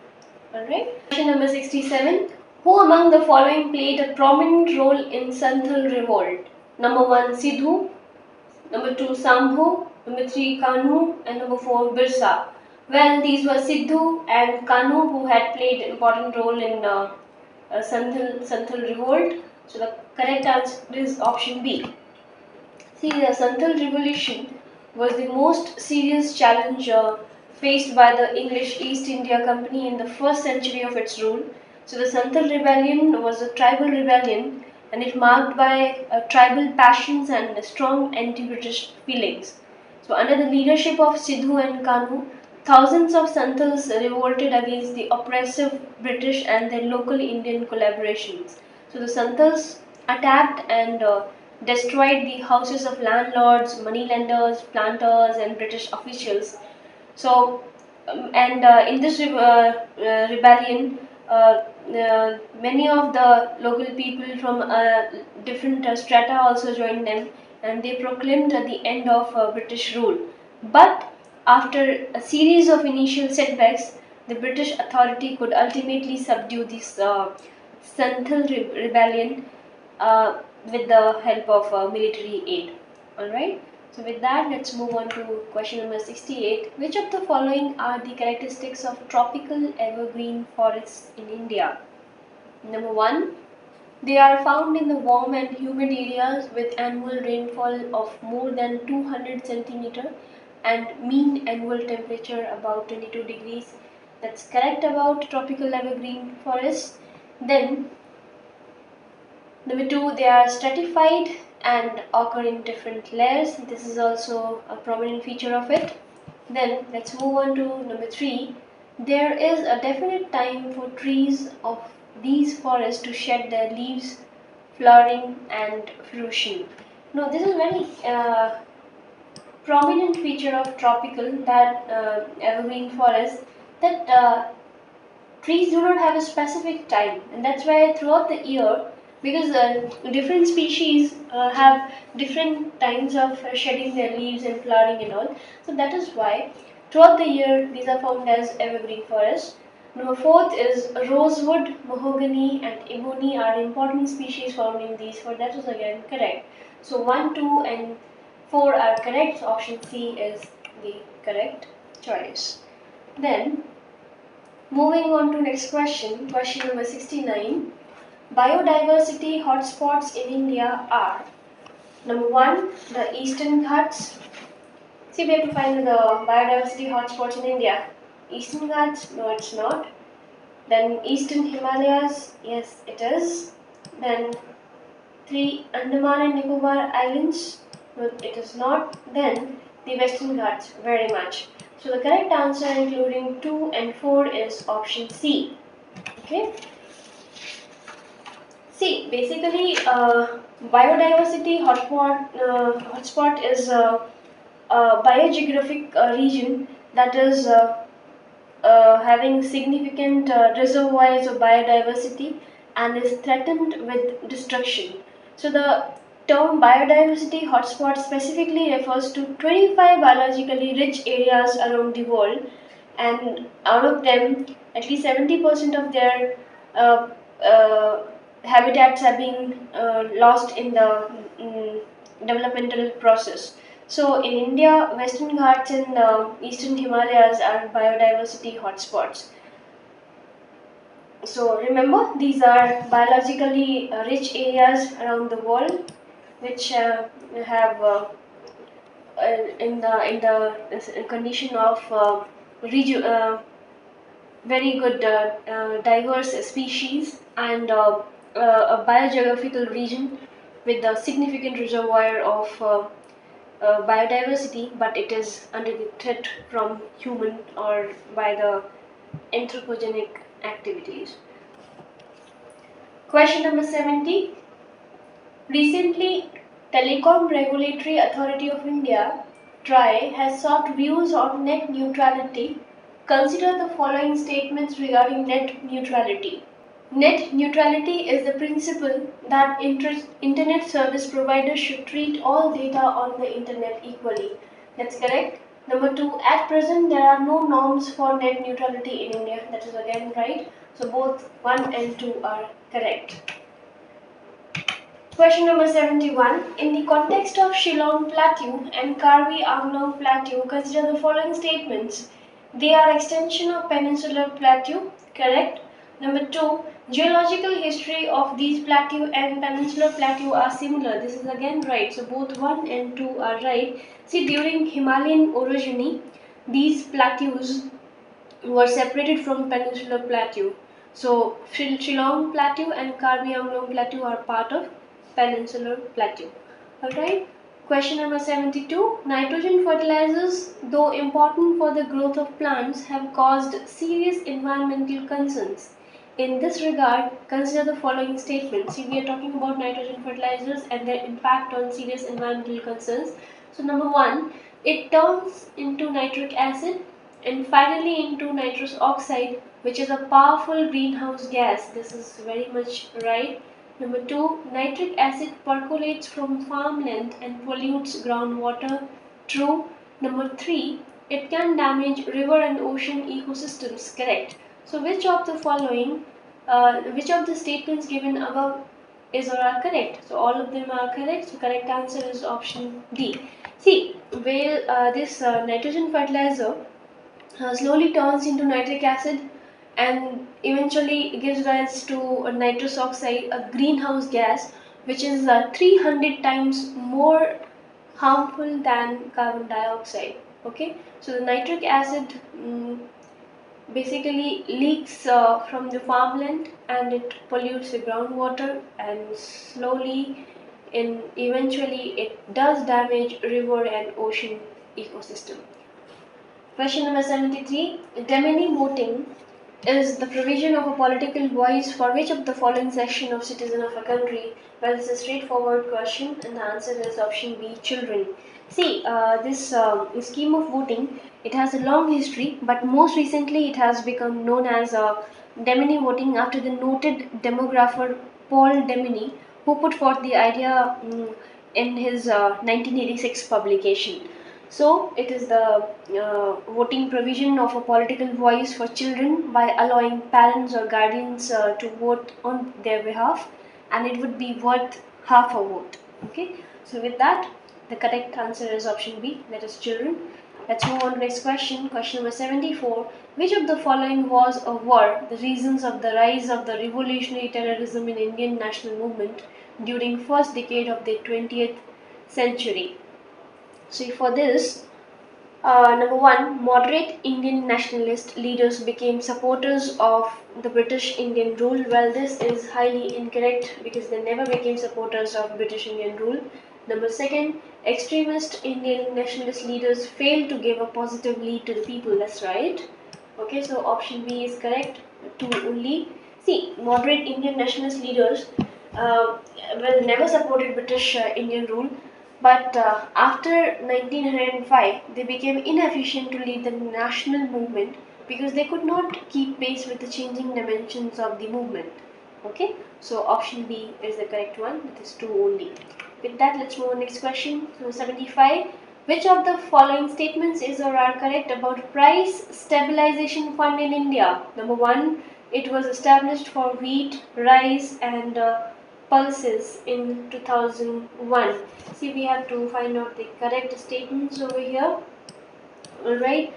Alright. Question number 67. Who among the following played a prominent role in Santhal revolt? Number 1 Sidhu, number 2 Sambhu, number 3 Kanu, and number 4 Birsa. Well, these were Sidhu and Kanu who had played an important role in Santhal revolt. So the correct answer is option B. See, the Santhal revolution was the most serious challenge faced by the English East India Company in the first century of its rule. So the Santhal rebellion was a tribal rebellion and it marked by tribal passions and strong anti-British feelings. So under the leadership of Sidhu and Kanu, thousands of Santals revolted against the oppressive British and their local Indian collaborations. So the Santals attacked and destroyed the houses of landlords, moneylenders, planters, and British officials. So, in this rebellion, many of the local people from different strata also joined them, and they proclaimed the end of British rule. But after a series of initial setbacks, the British authority could ultimately subdue this Santhal rebellion with the help of military aid. Alright, so with that, let's move on to question number 68. Which of the following are the characteristics of tropical evergreen forests in India? Number 1. They are found in the warm and humid areas with annual rainfall of more than 200 centimeter and mean annual temperature about 22 degrees. That's correct about tropical evergreen forests. Then number 2, they are stratified and occur in different layers. This is also a prominent feature of it. Then let's move on to number 3. There is a definite time for trees of these forests to shed their leaves, flowering and fruition. Now this is very prominent feature of tropical that evergreen forest that trees do not have a specific time, and that's why throughout the year, because different species have different times of shedding their leaves and flowering and all, so that is why throughout the year these are found as evergreen forests. Number 4th is rosewood, mahogany and ebony are important species found in these, for that is again correct. So 1, 2 and 4 are correct, so option C is the correct choice. Then moving on to next question, question number 69. Biodiversity hotspots in India are number 1, the Eastern Ghats. See, we have to find the biodiversity hotspots in India. Eastern Ghats, no, it's not. Then Eastern Himalayas, yes, it is. Then 3, Andaman and Nicobar Islands, no, it is not. Then the Western Ghats, very much. So the correct answer, including 2 and 4, is option C. Okay. See, basically, biodiversity hotspot is a biogeographic region that is having significant reservoirs of biodiversity and is threatened with destruction. So the term biodiversity hotspot specifically refers to 25 biologically rich areas around the world, and out of them, at least 70% of their uh, uh, habitats have been lost in the developmental process. So in India, Western Ghats and Eastern Himalayas are biodiversity hotspots. So remember, these are biologically rich areas around the world, which have in the condition of very good diverse species and a biogeographical region with a significant reservoir of biodiversity, but it is under the threat from human or by the anthropogenic activities. Question number 70. Recently, Telecom Regulatory Authority of India, TRAI, has sought views on net neutrality. Consider the following statements regarding net neutrality. Net neutrality is the principle that internet service providers should treat all data on the internet equally. That's correct. Number 2, at present there are no norms for net neutrality in India. That is again right. So both 1 and 2 are correct. Question number 71. In the context of Shillong Plateau and Karbi Anglong Plateau, consider the following statements. They are extension of peninsular plateau, correct. Number 2. Geological history of these plateau and peninsular plateau are similar. This is again right. So both 1 and 2 are right. See, during Himalayan orogeny, these plateaus were separated from peninsular plateau. So Shillong Plateau and Karbi Anglong Plateau are part of peninsular plateau. Alright. Question number 72. Nitrogen fertilizers, though important for the growth of plants, have caused serious environmental concerns. In this regard, consider the following statements. See, we are talking about nitrogen fertilizers and their impact on serious environmental concerns. So number 1, it turns into nitric acid and finally into nitrous oxide, which is a powerful greenhouse gas. This is very much right. Number 2, nitric acid percolates from farmland and pollutes groundwater. True. Number 3, it can damage river and ocean ecosystems. Correct. So which of the following, which of the statements given above is or are correct? So all of them are correct. So correct answer is option D. See, this nitrogen fertilizer slowly turns into nitric acid and eventually gives rise to a nitrous oxide, a greenhouse gas, which is 300 times more harmful than carbon dioxide. Okay, so the nitric acid basically leaks from the farmland and it pollutes the groundwater, and slowly and eventually it does damage river and ocean ecosystem. Question number 73. Demini voting is the provision of a political voice for which of the following section of citizen of a country? Well, it's a straightforward question and the answer is option B, children. See, this scheme of voting, it has a long history, but most recently it has become known as Demini voting after the noted demographer Paul Demini, who put forth the idea in his 1986 publication. So, it is the voting provision of a political voice for children by allowing parents or guardians to vote on their behalf, and it would be worth half a vote. Okay, so with that, the correct answer is option B, that is children. Let's move on to next question. Question number 74. Which of the following was or were the reasons of the rise of the revolutionary terrorism in Indian national movement during first decade of the 20th century? See, for this, number 1, moderate Indian nationalist leaders became supporters of the British Indian rule. Well, this is highly incorrect because they never became supporters of British Indian rule. Number 2, extremist Indian nationalist leaders failed to give a positive lead to the people. That's right. Okay, so option B is correct. 2 only. See, moderate Indian nationalist leaders never supported British Indian rule. But after 1905, they became inefficient to lead the national movement because they could not keep pace with the changing dimensions of the movement. Okay, so option B is the correct one. That is 2 only. With that, let's move on next question. So 75. Which of the following statements is or are correct about price stabilization fund in India? Number 1, it was established for wheat, rice, and pulses in 2001. See, we have to find out the correct statements over here. Alright,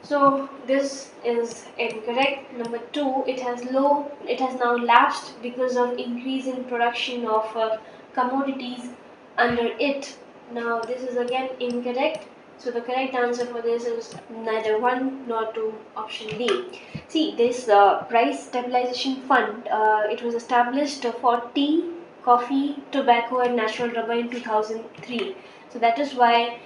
so this is incorrect. Number 2, it has now lapsed because of increase in production of commodities under it. Now this is again incorrect. So the correct answer for this is neither 1 nor 2, option D. See, this price stabilization fund, it was established for tea, coffee, tobacco and natural rubber in 2003. So that is why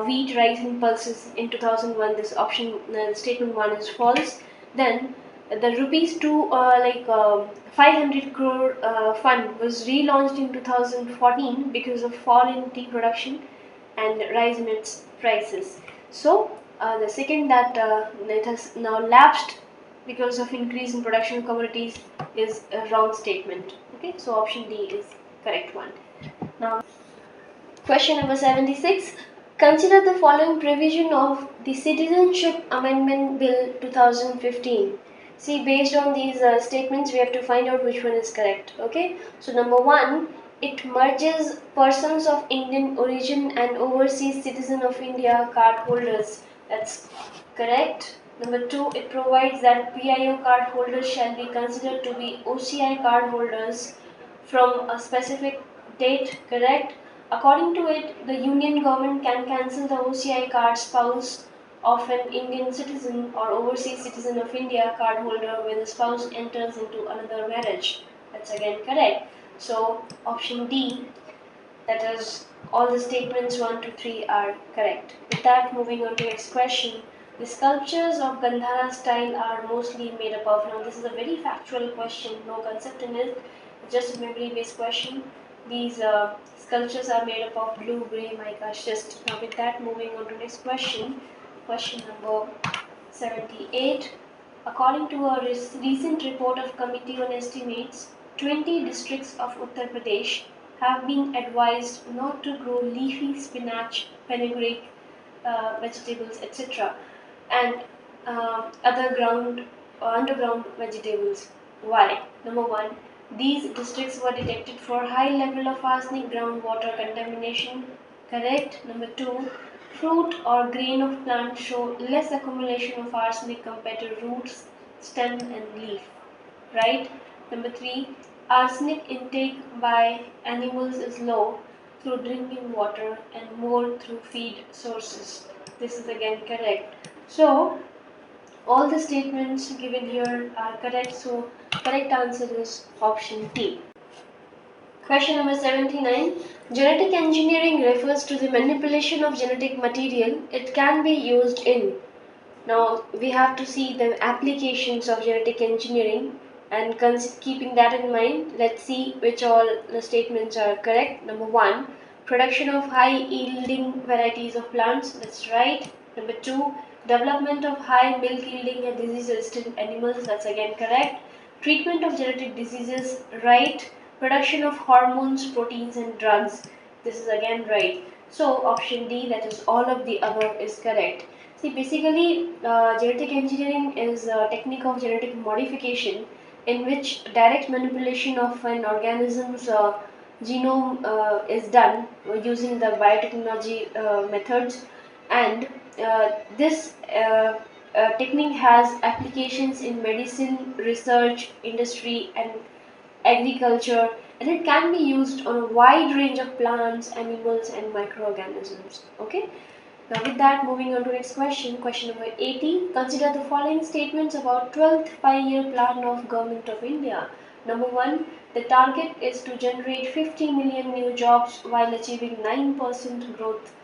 wheat, rice and pulses in 2001, this option, statement 1 is false. Then the rupees 500 crore fund was relaunched in 2014 because of fall in tea production and rise in its prices. So the second that it has now lapsed because of increase in production of commodities is a wrong statement. Okay, so option D is correct one. Now, question number 76. Consider the following provision of the Citizenship Amendment Bill 2015. See, based on these statements, we have to find out which one is correct. Okay, so number one, it merges persons of Indian origin and overseas citizen of India card holders. That's correct. Number two, it provides that PIO card holders shall be considered to be OCI card holders from a specific date. Correct. According to it, the Union government can cancel the OCI card spouse of an Indian citizen or overseas citizen of India card holder when the spouse enters into another marriage. That's again correct. So option D, that is all the statements 1 to 3 are correct. With that, moving on to next question. The sculptures of Gandhara style are mostly made up of. Now this is a very factual question, no concept in it, it's just a memory based question. These sculptures are made up of blue, grey, mica, schist. Now with that, moving on to next question. Question number 78. According to a recent report of Committee on Estimates, 20 districts of Uttar Pradesh have been advised not to grow leafy spinach, fenugreek, vegetables, etc., and other underground vegetables. Why? Number one, these districts were detected for high level of arsenic groundwater contamination. Correct. Number two, fruit or grain of plant show less accumulation of arsenic compared to roots, stem, and leaf. Right. Number three, arsenic intake by animals is low through drinking water and more through feed sources. This is again correct. So all the statements given here are correct. So correct answer is option D. Question number 79. Genetic engineering refers to the manipulation of genetic material. It can be used in. Now we have to see the applications of genetic engineering, and keeping that in mind, let's see which all the statements are correct. Number one, production of high yielding varieties of plants. That's right. Number two, development of high milk yielding and disease resistant animals. That's again correct. Treatment of genetic diseases. Right. Production of hormones, proteins, and drugs. This is again right. So option D, that is all of the above, is correct. See, basically, genetic engineering is a technique of genetic modification in which direct manipulation of an organism's genome is done using the biotechnology methods, and this technique has applications in medicine, research, industry, and agriculture, and it can be used on a wide range of plants, animals, and microorganisms. Okay. Now with that, moving on to next question, question number 80. Consider the following statements about 12th 5-year plan of Government of India. Number 1. The target is to generate 50 million new jobs while achieving 9% growth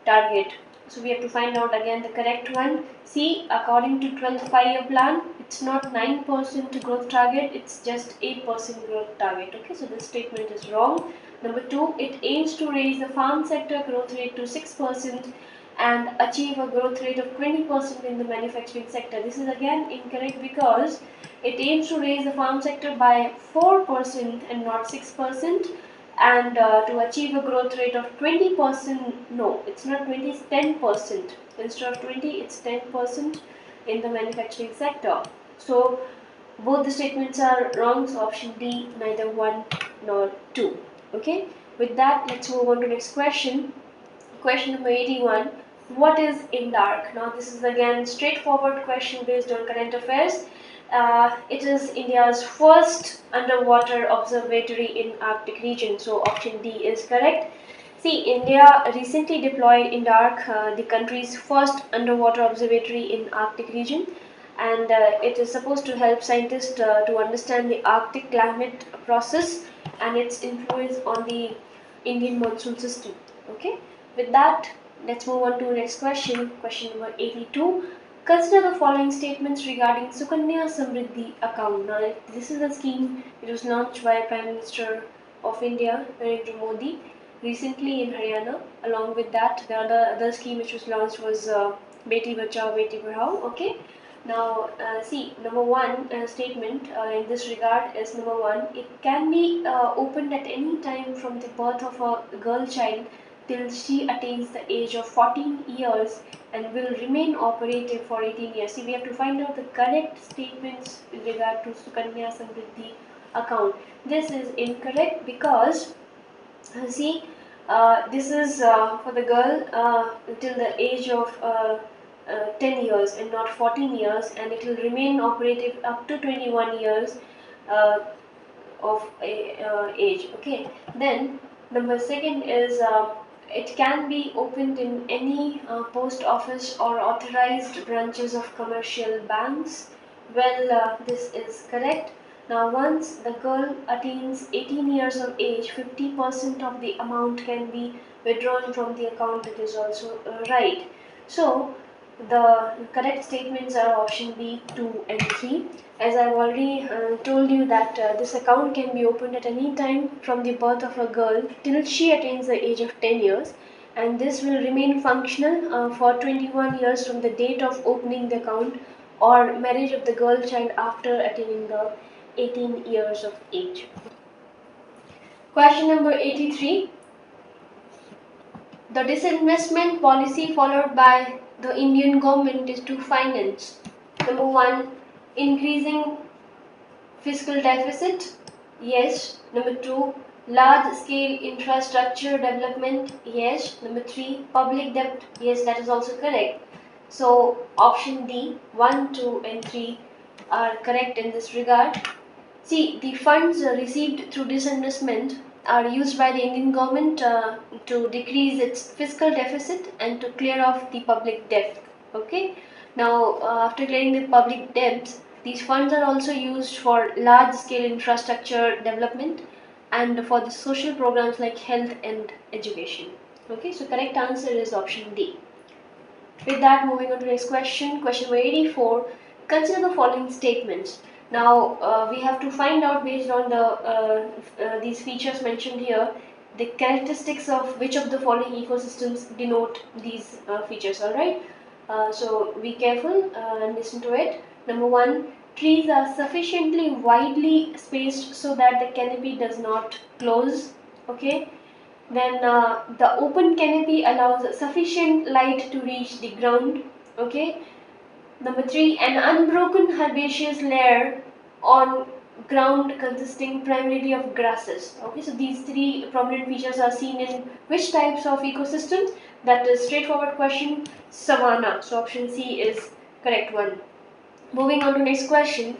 target. So we have to find out again the correct one. See, according to 12th 5-year plan, it's not 9% growth target, it's just 8% growth target. Okay, so this statement is wrong. Number 2, it aims to raise the farm sector growth rate to 6% and achieve a growth rate of 20% in the manufacturing sector. This is again incorrect because it aims to raise the farm sector by 4% and not 6%, and to achieve a growth rate of 20%, no, it's not 20, it's 10%. Instead of 20, it's 10% in the manufacturing sector. So both the statements are wrong, so option D, neither 1 nor 2. Okay, with that, let's move on to next question. Question number 81. What is INDARC? Now this is again straightforward question based on current affairs. It is India's first underwater observatory in Arctic region, so option D is correct. See, India recently deployed INDARC, the country's first underwater observatory in Arctic region, and it is supposed to help scientists to understand the Arctic climate process and its influence on the Indian monsoon system. Okay, with that, let's move on to the next question, question number 82. Consider the following statements regarding Sukanya Samriddhi account. Now, this is a scheme. It was launched by Prime Minister of India, Narendra Modi, recently in Haryana. Along with that, the other scheme which was launched was Beti Bachao, Beti Padhao. Okay. Now, see, number one statement in this regard is number one. It can be opened at any time from the birth of a girl child till she attains the age of 14 years and will remain operative for 18 years. See, we have to find out the correct statements with regard to Sukanya Samriddhi account. This is incorrect because, see, this is for the girl till the age of 10 years and not 14 years, and it will remain operative up to 21 years uh, of age. Okay, then number second is it can be opened in any post office or authorized branches of commercial banks. Well, this is correct. Now, once the girl attains 18 years of age, 50% of the amount can be withdrawn from the account. It is also right. So, the correct statements are option B, 2 and 3. As I've already told you that this account can be opened at any time from the birth of a girl till she attains the age of 10 years, and this will remain functional for 21 years from the date of opening the account or marriage of the girl child after attaining the 18 years of age. Question number 83. The disinvestment policy followed by the Indian government is to finance number one, increasing fiscal deficit, yes. Number two, large scale infrastructure development, yes. Number three, public debt, yes, that is also correct. So option D, 1, 2 and 3 are correct in this regard. See, the funds received through disinvestment are used by the Indian government to decrease its fiscal deficit and to clear off the public debt. Okay. Now, after clearing the public debts, these funds are also used for large-scale infrastructure development and for the social programs like health and education. Okay. So, correct answer is option D. With that, moving on to the next question. Question number 84. Consider the following statements. Now, we have to find out based on these features mentioned here, the characteristics of which of the following ecosystems denote these features. Alright. So, be careful and listen to it. Number one, trees are sufficiently widely spaced so that the canopy does not close. Okay. Then the open canopy allows sufficient light to reach the ground. Okay. Number three, an unbroken herbaceous layer on ground consisting primarily of grasses. Okay, so these three prominent features are seen in which types of ecosystems? That is straightforward question, savanna. So option C is correct one. Moving on to next question.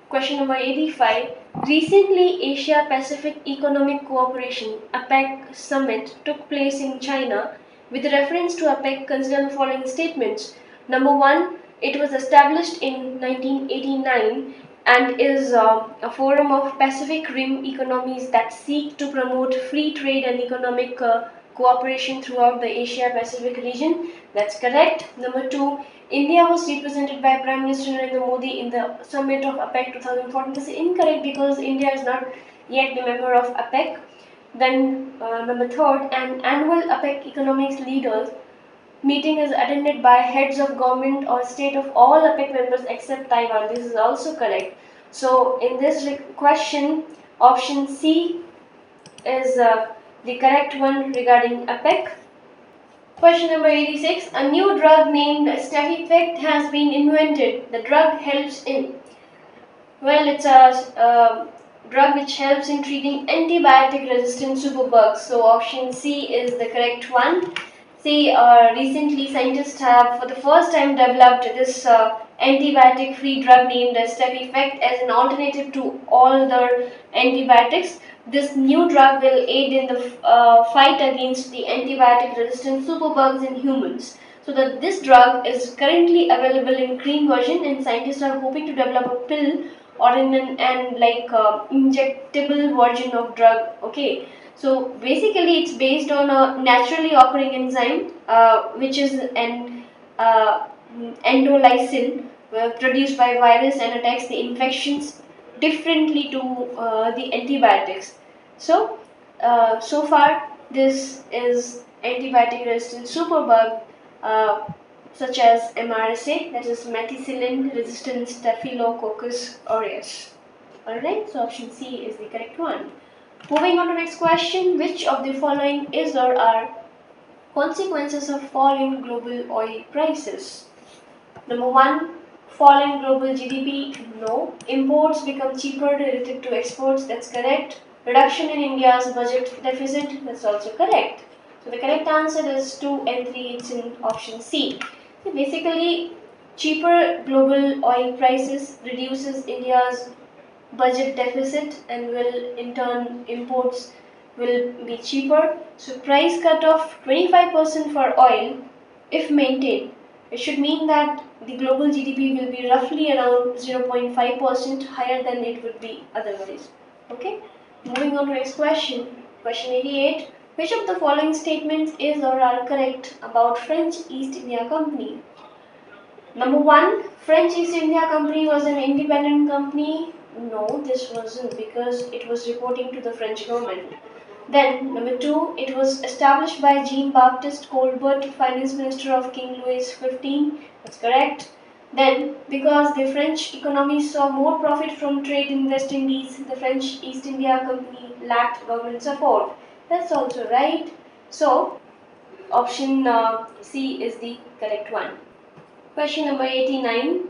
Question number 85. Recently, Asia Pacific Economic Cooperation APEC summit took place in China. With reference to APEC, consider the following statements. Number one, it was established in 1989 and is a forum of Pacific Rim economies that seek to promote free trade and economic cooperation throughout the Asia Pacific region. That's correct. Number two, India was represented by Prime Minister Narendra Modi in the summit of APEC 2014. This is incorrect because India is not yet the member of APEC. Then number third, an annual APEC economics leaders meeting is attended by heads of government or state of all APEC members except Taiwan. This is also correct. So in this question, option C is the correct one regarding APEC. Question number 86. A new drug named Stevifect has been invented. The drug helps in, well, it's a drug which helps in treating antibiotic resistant superbugs. So option C is the correct one. See, recently scientists have for the first time developed this antibiotic free drug named Stevifect as an alternative to all the antibiotics. This new drug will aid in the fight against the antibiotic resistant superbugs in humans. So this drug is currently available in cream version, and scientists are hoping to develop a pill or in an injectable version of drug. Okay. So basically, it's based on a naturally occurring enzyme, which is an endolysin produced by virus and attacks the infections differently to the antibiotics. So, so far this is antibiotic resistant superbug such as MRSA, that is methicillin resistant Staphylococcus aureus. Alright, so option C is the correct one. Moving on to next question, which of the following is or are consequences of fall in global oil prices? Number one, fall in global GDP, no. Imports become cheaper relative to exports, that's correct. Reduction in India's budget deficit, that's also correct. So the correct answer is 2 and 3, it's in option C. So basically, cheaper global oil prices reduces India's budget deficit and will in turn imports will be cheaper. So price cut of 25% for oil, if maintained, it should mean that the global GDP will be roughly around 0.5% higher than it would be otherwise. Okay, moving on to next question. Question 88. Which of the following statements is or are correct about French East India Company? Number one, French East India Company was an independent company. No, this wasn't because it was reporting to the French government. Then, number two, it was established by Jean-Baptiste Colbert, Finance Minister of King Louis XV. That's correct. Then, because the French economy saw more profit from trade in West Indies, the French East India Company lacked government support. That's also right. So, option C is the correct one. Question number 89.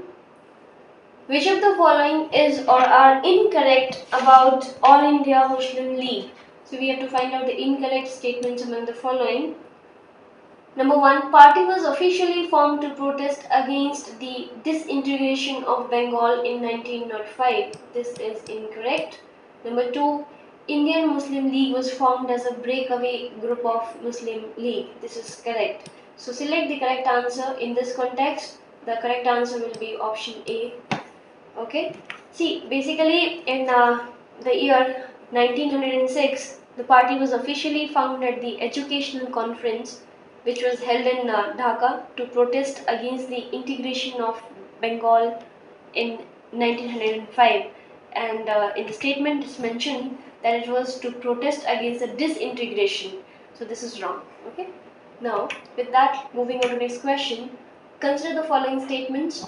Which of the following is or are incorrect about All India Muslim League? So we have to find out the incorrect statements among the following. Number one, party was officially formed to protest against the disintegration of Bengal in 1905. This is incorrect. Number two, Indian Muslim League was formed as a breakaway group of Muslim League. This is correct. So select the correct answer in this context. The correct answer will be option A. Okay. See, basically in the year 1906, the party was officially founded at the educational conference which was held in Dhaka to protest against the integration of Bengal in 1905. And in the statement it's mentioned that it was to protest against the disintegration. So this is wrong. Okay. Now, with that, moving on to the next question. Consider the following statements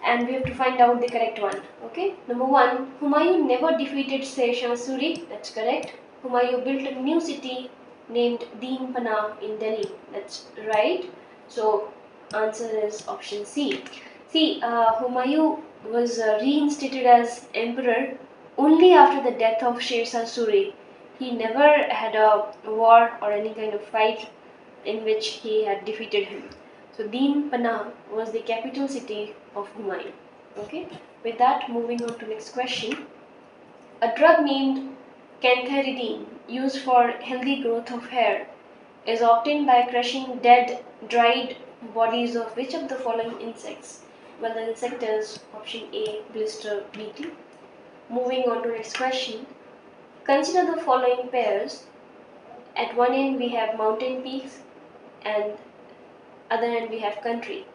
and we have to find out the correct one. Okay. Number one, Humayun never defeated Sher Suri. That's correct. Humayun built a new city named Deen Pana in Delhi. That's right. So answer is option C. See, Humayun was reinstated as emperor only after the death of Sher Suri. He never had a war or any kind of fight in which he had defeated him. So Deen Pana was the capital city of Humayun. Okay. With that, moving on to next question. A drug named cantharidin, used for healthy growth of hair, is obtained by crushing dead, dried bodies of which of the following insects? Well, the insect is option A, blister beetle. Moving on to next question. Consider the following pairs. At one end we have mountain peaks and other end we have country.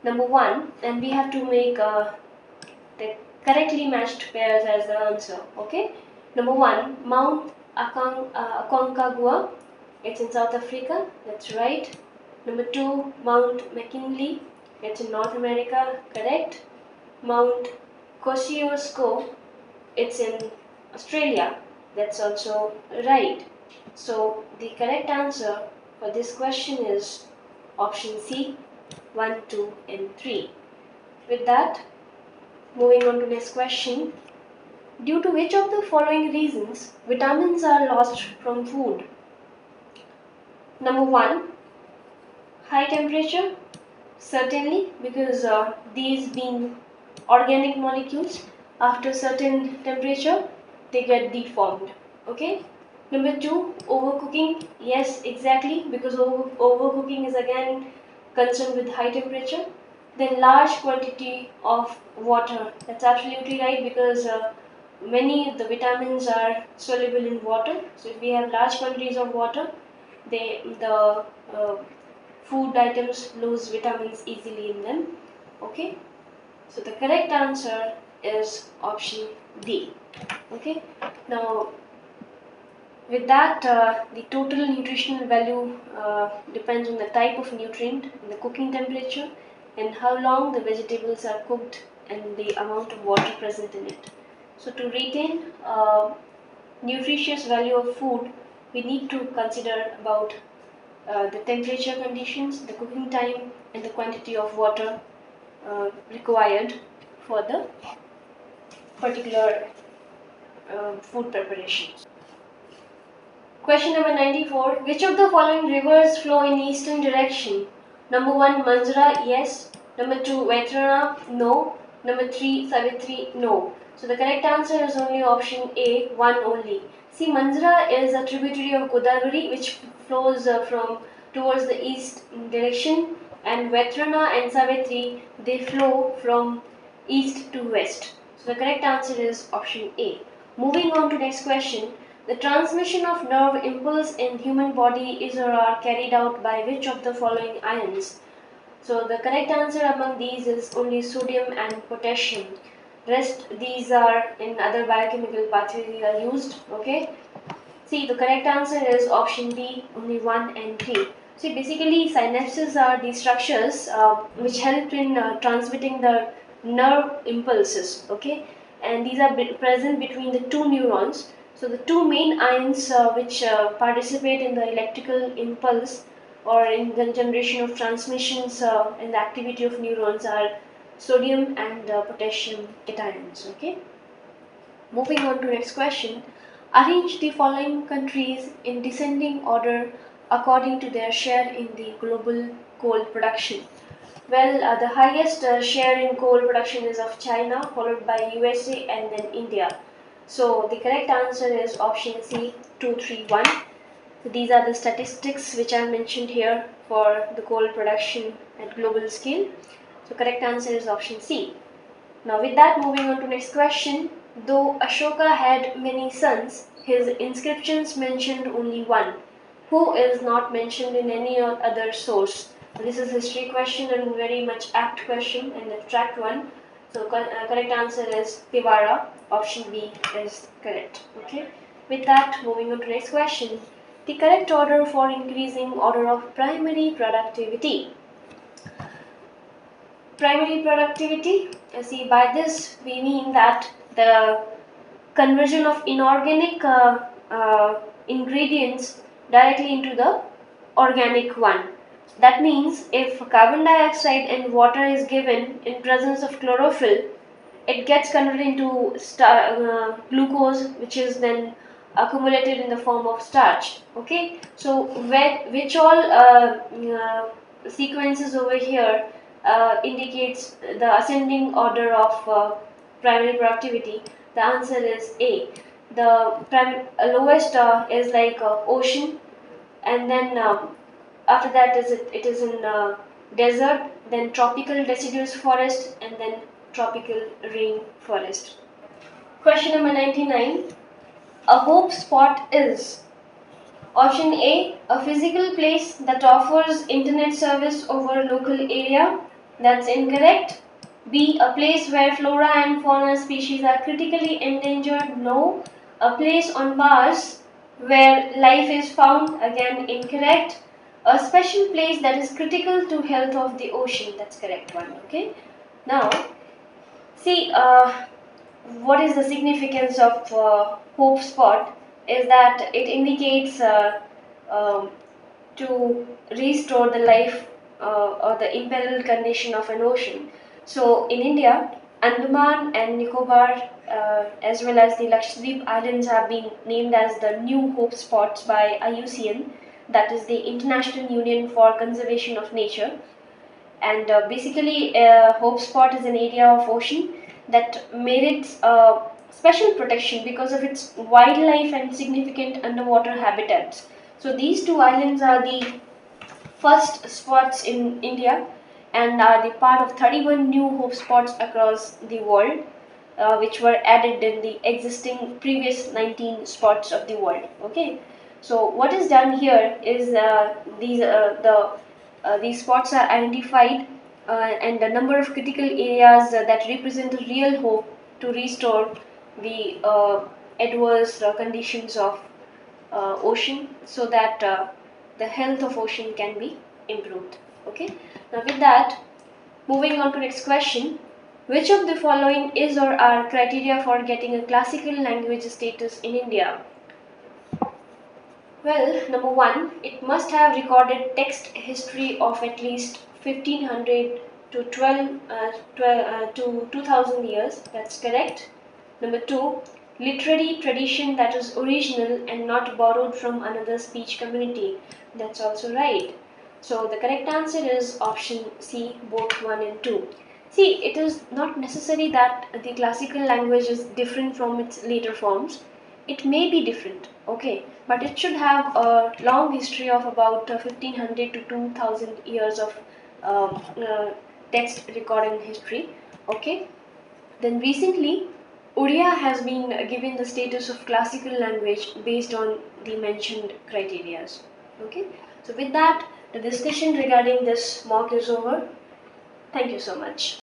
Number one, and we have to make the correctly matched pairs as the answer. Okay. Number one, Mount Aconcagua. It's in South Africa. That's right. Number two, Mount McKinley. It's in North America. Correct. Mount Kosciuszko. It's in Australia. That's also right. So the correct answer for this question is option C, 1, 2 and 3. With that, moving on to next question. Due to which of the following reasons vitamins are lost from food? Number 1, high temperature. Certainly, because these being organic molecules, after certain temperature they get deformed. Okay. Number 2, overcooking. Yes, exactly, because overcooking is again concerned with high temperature. Then large quantity of water. That's absolutely right, because many of the vitamins are soluble in water. So if we have large quantities of water, the food items lose vitamins easily in them. Okay, so the correct answer is option D. Okay, now with that, the total nutritional value depends on the type of nutrient, the cooking temperature, and how long the vegetables are cooked and the amount of water present in it. So to retain nutritious value of food, we need to consider about the temperature conditions, the cooking time, and the quantity of water required for the particular food preparation. Question number 94. Which of the following rivers flow in eastern direction? Number 1, Manjra, yes. Number 2, Vetrana, no. Number 3, Savitri, no. So the correct answer is only option A, 1 only. See, Manjra is a tributary of Godavari which flows from towards the east direction, and Vetrana and Savitri, they flow from east to west. So the correct answer is option A. Moving on to next question. The transmission of nerve impulse in human body is or are carried out by which of the following ions? So the correct answer among these is only sodium and potassium. Rest these are in other biochemical pathways are used. Okay. See, the correct answer is option D, only 1 and 3. See, basically synapses are the structures which help in transmitting the nerve impulses. Okay, and these are present between the two neurons. So the two main ions which participate in the electrical impulse or in the generation of transmissions in the activity of neurons are sodium and potassium cations. Okay. Moving on to next question. Arrange the following countries in descending order according to their share in the global coal production. Well, the highest share in coal production is of China, followed by USA and then India. So the correct answer is option C, 2, 3, 1. So these are the statistics which are mentioned here for the coal production at global scale. So correct answer is option C. Now with that, moving on to next question. Though Ashoka had many sons, his inscriptions mentioned only one, who is not mentioned in any other source. This is history question and very much apt question and abstract one. So correct answer is Tiwara. Option B is correct. Okay. With that, moving on to next question. The correct order for increasing order of primary productivity. Primary productivity, see, by this we mean that the conversion of inorganic ingredients directly into the organic one. That means if carbon dioxide and water is given in presence of chlorophyll, it gets converted into glucose, which is then accumulated in the form of starch. Okay, so which all sequences over here indicates the ascending order of primary productivity. The answer is A. The lowest is like ocean, and then after that it is in desert, then tropical deciduous forest, and then tropical rain forest. Question number 99. A hope spot is option A, a physical place that offers internet service over local area. That's incorrect. B, a place where flora and fauna species are critically endangered. No. A place on Mars where life is found. Again incorrect. A special place that is critical to health of the ocean. That's correct one. Okay. Now, see, what is the significance of hope spot is that it indicates um, to restore the life or the imperiled condition of an ocean. So in India, Andaman and Nicobar as well as the Lakshadweep Islands have been named as the new hope spots by IUCN, that is the International Union for Conservation of Nature. And basically, Hope Spot is an area of ocean that merits special protection because of its wildlife and significant underwater habitats. So these two islands are the first spots in India and are the part of 31 new hope spots across the world, which were added in the existing previous 19 spots of the world. Okay, so what is done here is the these spots are identified and a number of critical areas that represent a real hope to restore the adverse conditions of ocean, so that the health of ocean can be improved. Okay, now with that, moving on to next question. Which of the following is or are criteria for getting a classical language status in India? Well, number one, it must have recorded text history of at least 1500 to 2000 years. That's correct. Number two, literary tradition that is original and not borrowed from another speech community. That's also right. So the correct answer is option C, both 1 and 2. See, it is not necessary that the classical language is different from its later forms. It may be different, okay, but it should have a long history of about 1500 to 2000 years of text recording history, okay. Then recently, Odia has been given the status of classical language based on the mentioned criteria. Okay, so with that, the discussion regarding this mock is over. Thank you so much.